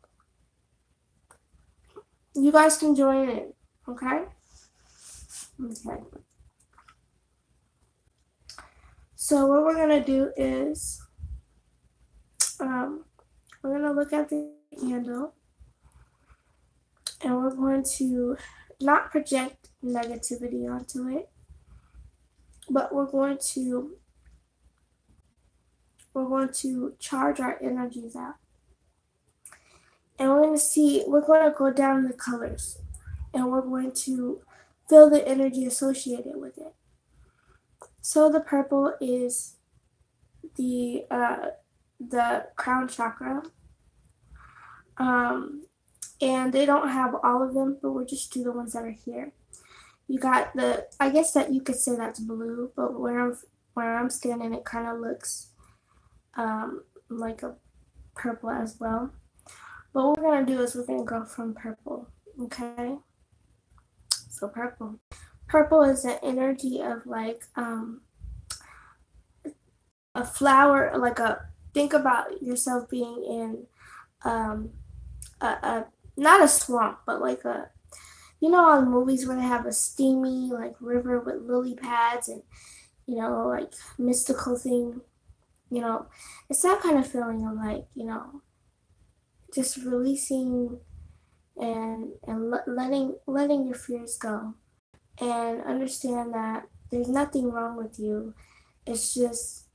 you guys can join in, okay? Okay. So what we're gonna do is, we're gonna look at the candle, and we're going to not project negativity onto it, but we're going to charge our energies out. And we're going to go down the colors, and we're going to feel the energy associated with it. So the purple is the crown chakra. and they don't have all of them, but we'll just do the ones that are here. You got the, I guess that you could say that's blue, but where I'm standing, it kind of looks like a purple as well. But what we're gonna do is we're gonna go from purple, okay? So purple. Purple is the energy of like a flower, like a, think about yourself being in a not a swamp, but like a, you know, on movies where they have a steamy like river with lily pads and, you know, like mystical thing, you know, it's that kind of feeling of like, you know, just releasing and letting your fears go and understand that there's nothing wrong with you. It's just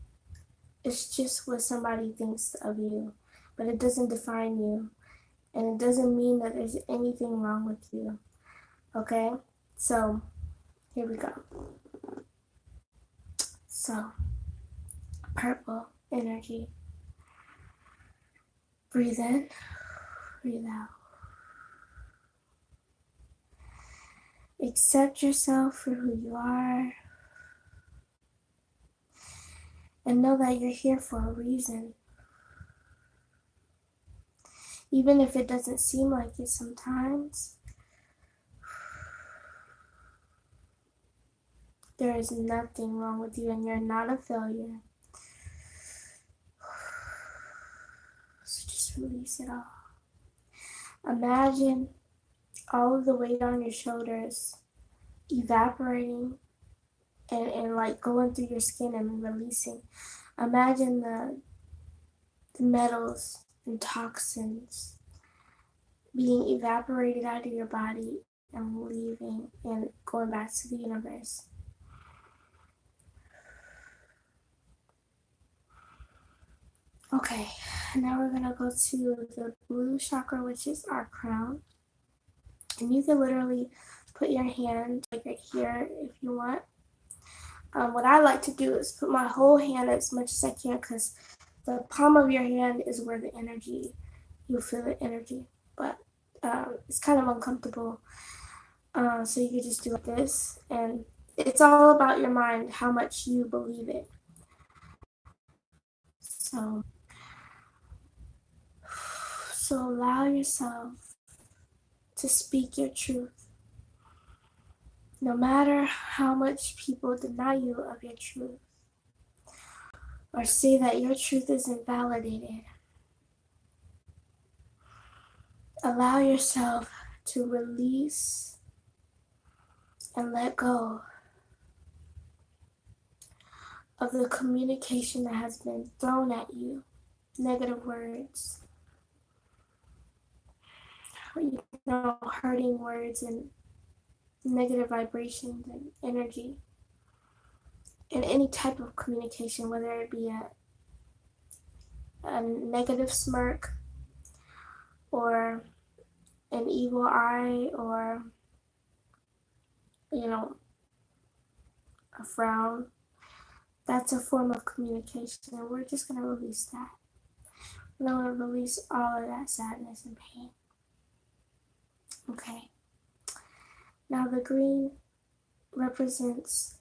what somebody thinks of you, but it doesn't define you, and it doesn't mean that there's anything wrong with you. Okay? So, here we go. So, purple energy. Breathe in, breathe out. Accept yourself for who you are, and know that you're here for a reason. Even if it doesn't seem like it sometimes, there is nothing wrong with you and you're not a failure. So just release it all. Imagine all of the weight on your shoulders evaporating and like going through your skin and releasing. Imagine the metals and toxins being evaporated out of your body and leaving and going back to the universe. Okay, now we're gonna go to the blue chakra, which is our crown. And you can literally put your hand like right here if you want. What I like to do is put my whole hand as much as I can, because the palm of your hand is where the energy, you'll feel the energy, but it's kind of uncomfortable. So you can just do like this, and it's all about your mind, how much you believe it. So allow yourself to speak your truth. No matter how much people deny you of your truth or say that your truth isn't validated, allow yourself to release and let go of the communication that has been thrown at you, negative words, you know, hurting words and negative vibrations and energy, in any type of communication, whether it be a negative smirk or an evil eye or, you know, a frown. That's a form of communication, and we're just going to release that. We're going to release all of that sadness and pain. Okay. Now the green represents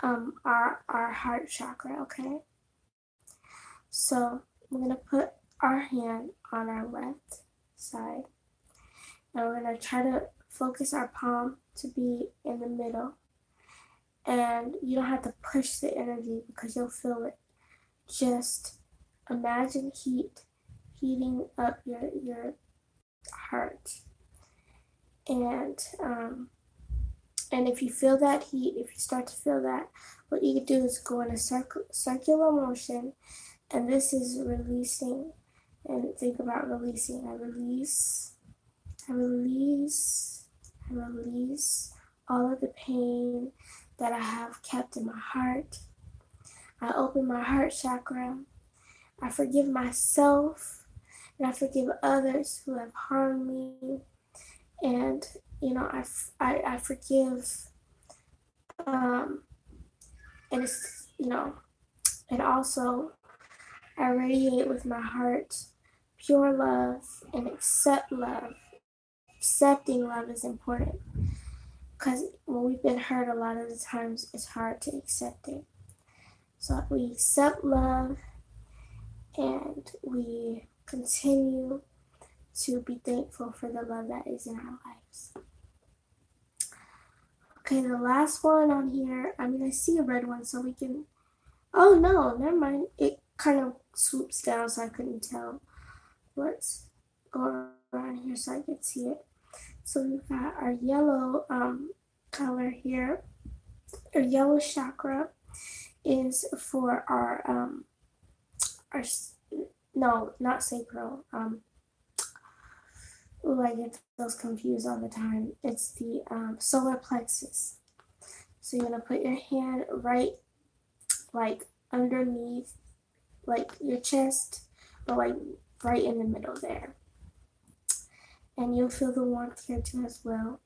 our heart chakra, okay? So we're going to put our hand on our left side, and we're going to try to focus our palm to be in the middle. And you don't have to push the energy because you'll feel it. Just imagine heating up your heart. And if you feel that heat, if you start to feel that, what you can do is go in a circular motion, and this is releasing. And think about releasing. I release, I release, I release all of the pain that I have kept in my heart. I open my heart chakra. I forgive myself, and I forgive others who have harmed me. And, you know, I forgive, and it's, you know, and also I radiate with my heart pure love and accept love accepting love is important because when we've been hurt a lot of the times, it's hard to accept it. So we accept love and we continue to be thankful for the love that is in our lives. Okay, the last one on here, I see a red one, so we can, oh no, never mind. It kind of swoops down, so I couldn't tell what's going on here, so I could see it. So we've got our yellow color here. Our yellow chakra is for our no, not sacral. I get those confused all the time. It's the solar plexus. So you're gonna put your hand right, like underneath, like your chest, but like right in the middle there. And you'll feel the warmth here too as well.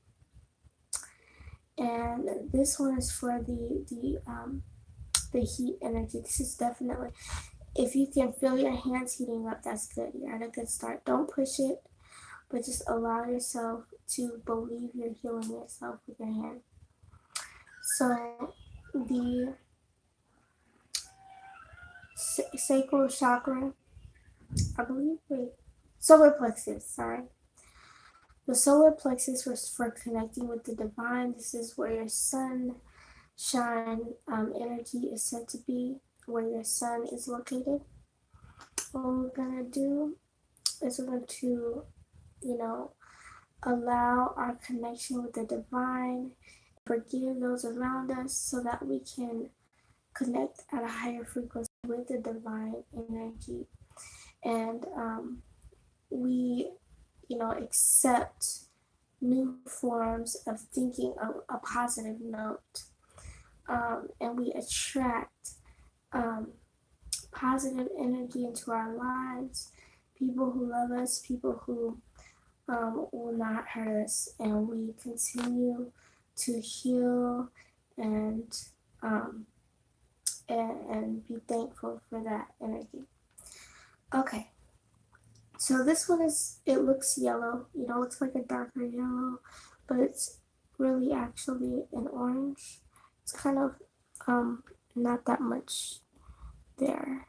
And this one is for the heat energy. This is definitely, if you can feel your hands heating up, that's good. You're at a good start. Don't push it, but just allow yourself to believe you're healing yourself with your hand. So the sacral chakra, solar plexus, sorry. The solar plexus was for connecting with the divine. This is where your sunshine energy is said to be, where your sun is located. What we're gonna do is we're going to, allow our connection with the divine, forgive those around us so that we can connect at a higher frequency with the divine energy. And we, accept new forms of thinking a positive note. And we attract positive energy into our lives, people who love us, people who will not hurt us, and we continue to heal and be thankful for that energy. Okay, so this one it looks yellow, it looks like a darker yellow, but it's really actually an orange. It's kind of not that much there.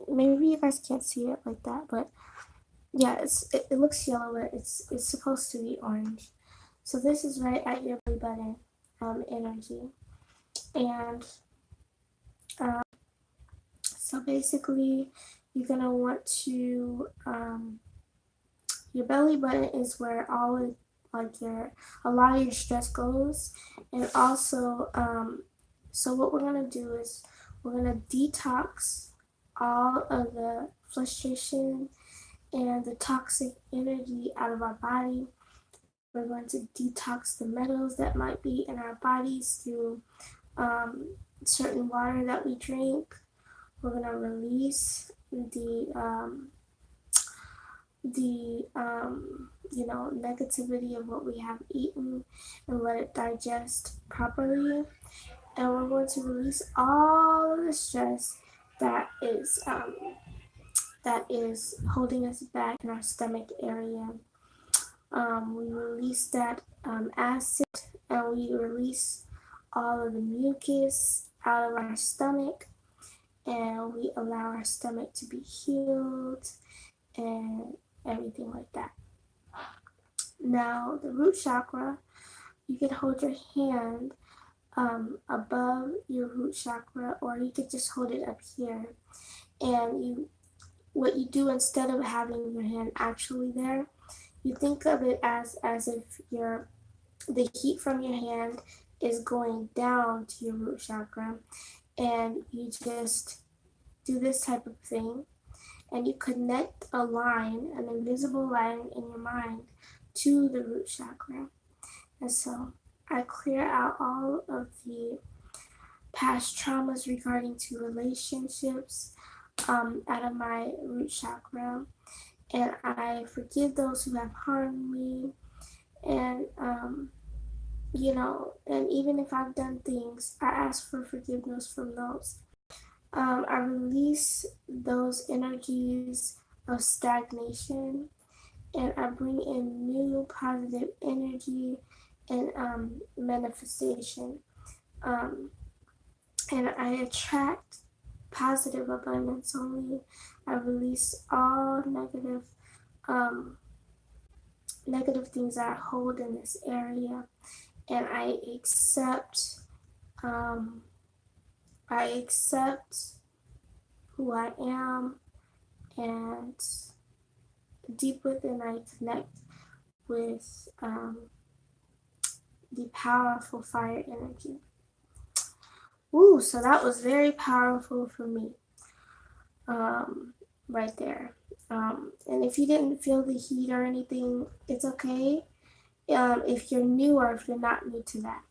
Maybe you guys can't see it like that, but yeah, it looks yellow, but it's supposed to be orange. So this is right at your belly button energy. And so basically you're gonna want to your belly button is where all of a lot of your stress goes. And also so what we're gonna do is we're gonna detox all of the frustration and the toxic energy out of our body. We're going to detox the metals that might be in our bodies through certain water that we drink. We're going to release the negativity of what we have eaten and let it digest properly. And we're going to release all of the stress that is holding us back in our stomach area. We release that acid, and we release all of the mucus out of our stomach, and we allow our stomach to be healed and everything like that. Now, the root chakra, you can hold your hand above your root chakra, or you could just hold it up here. And what you do, instead of having your hand actually there, you think of it as if the heat from your hand is going down to your root chakra, and you just do this type of thing, and you connect a line, an invisible line in your mind to the root chakra. And so I clear out all of the past traumas regarding to relationships out of my root chakra, and I forgive those who have harmed me, and and even if I've done things, I ask for forgiveness from those. I release those energies of stagnation and I bring in new positive energy and manifestation. Um, and I attract positive abundance only. I release all um, negative things that I hold in this area, and um, I accept who I am, and deep within I connect with the powerful fire energy. Ooh, so that was very powerful for me, right there. And if you didn't feel the heat or anything, it's okay. If you're new or if you're not new to that.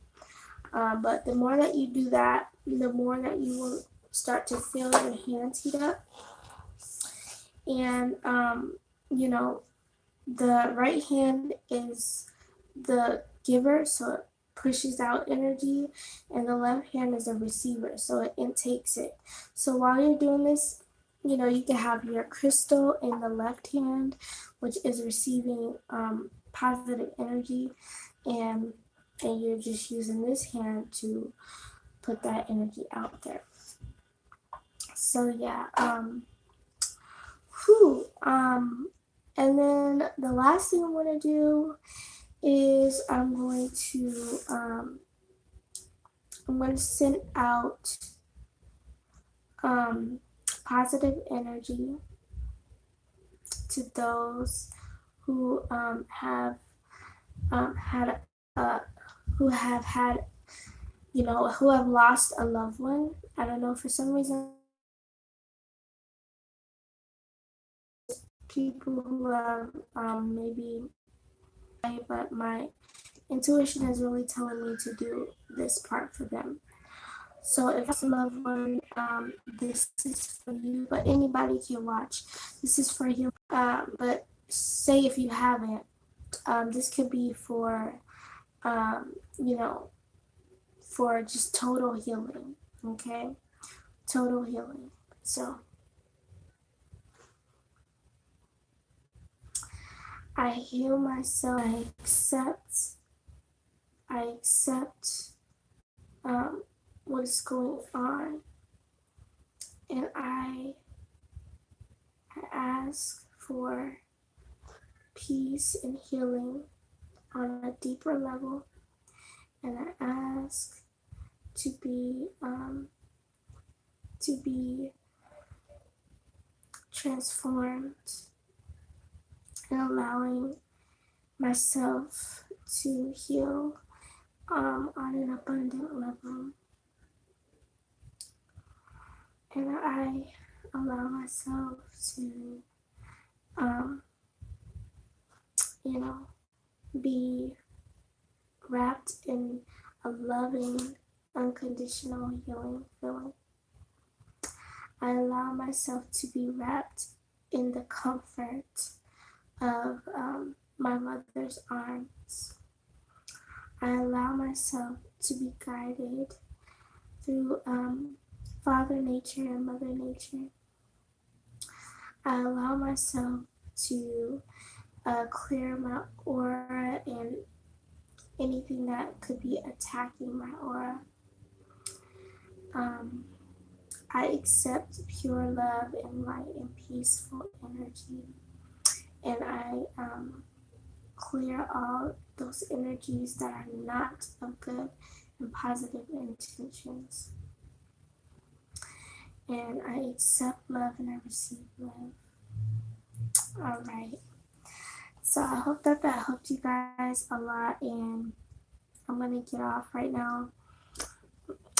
But the more that you do that, the more that you will start to feel your hands heat up. And, you know, the right hand is the giver, so it pushes out energy, and the left hand is a receiver, so it intakes it. So while you're doing this, you know, you can have your crystal in the left hand, which is receiving positive energy, and you're just using this hand to put that energy out there. So yeah, and then the last thing I'm gonna do is I'm going to send out positive energy to those who have had who have had, you know, who have lost a loved one. I don't know, for some reason people who have maybe, but my intuition is really telling me to do this part for them. So if it's a loved one, this is for you, but anybody can watch. This is for you. But say if you haven't, this could be for, you know, for just total healing, okay? Total healing. So I heal myself. I accept what is going on, and I ask for peace and healing on a deeper level, and I ask to be transformed, and allowing myself to heal on an abundant level. And I allow myself to, you know, be wrapped in a loving, unconditional healing feeling. I allow myself to be wrapped in the comfort of my mother's arms. I allow myself to be guided through Father Nature and Mother Nature. I allow myself to clear my aura and anything that could be attacking my aura. I accept pure love and light and peaceful energy, and I clear all those energies that are not of good and positive intentions. And I accept love and I receive love. All right. So I hope that helped you guys a lot, and I'm gonna get off right now.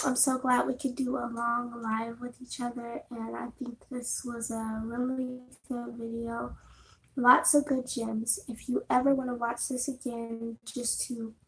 I'm so glad we could do a long live with each other, and I think this was a really good video. Lots of good gems. If you ever want to watch this again, just to keep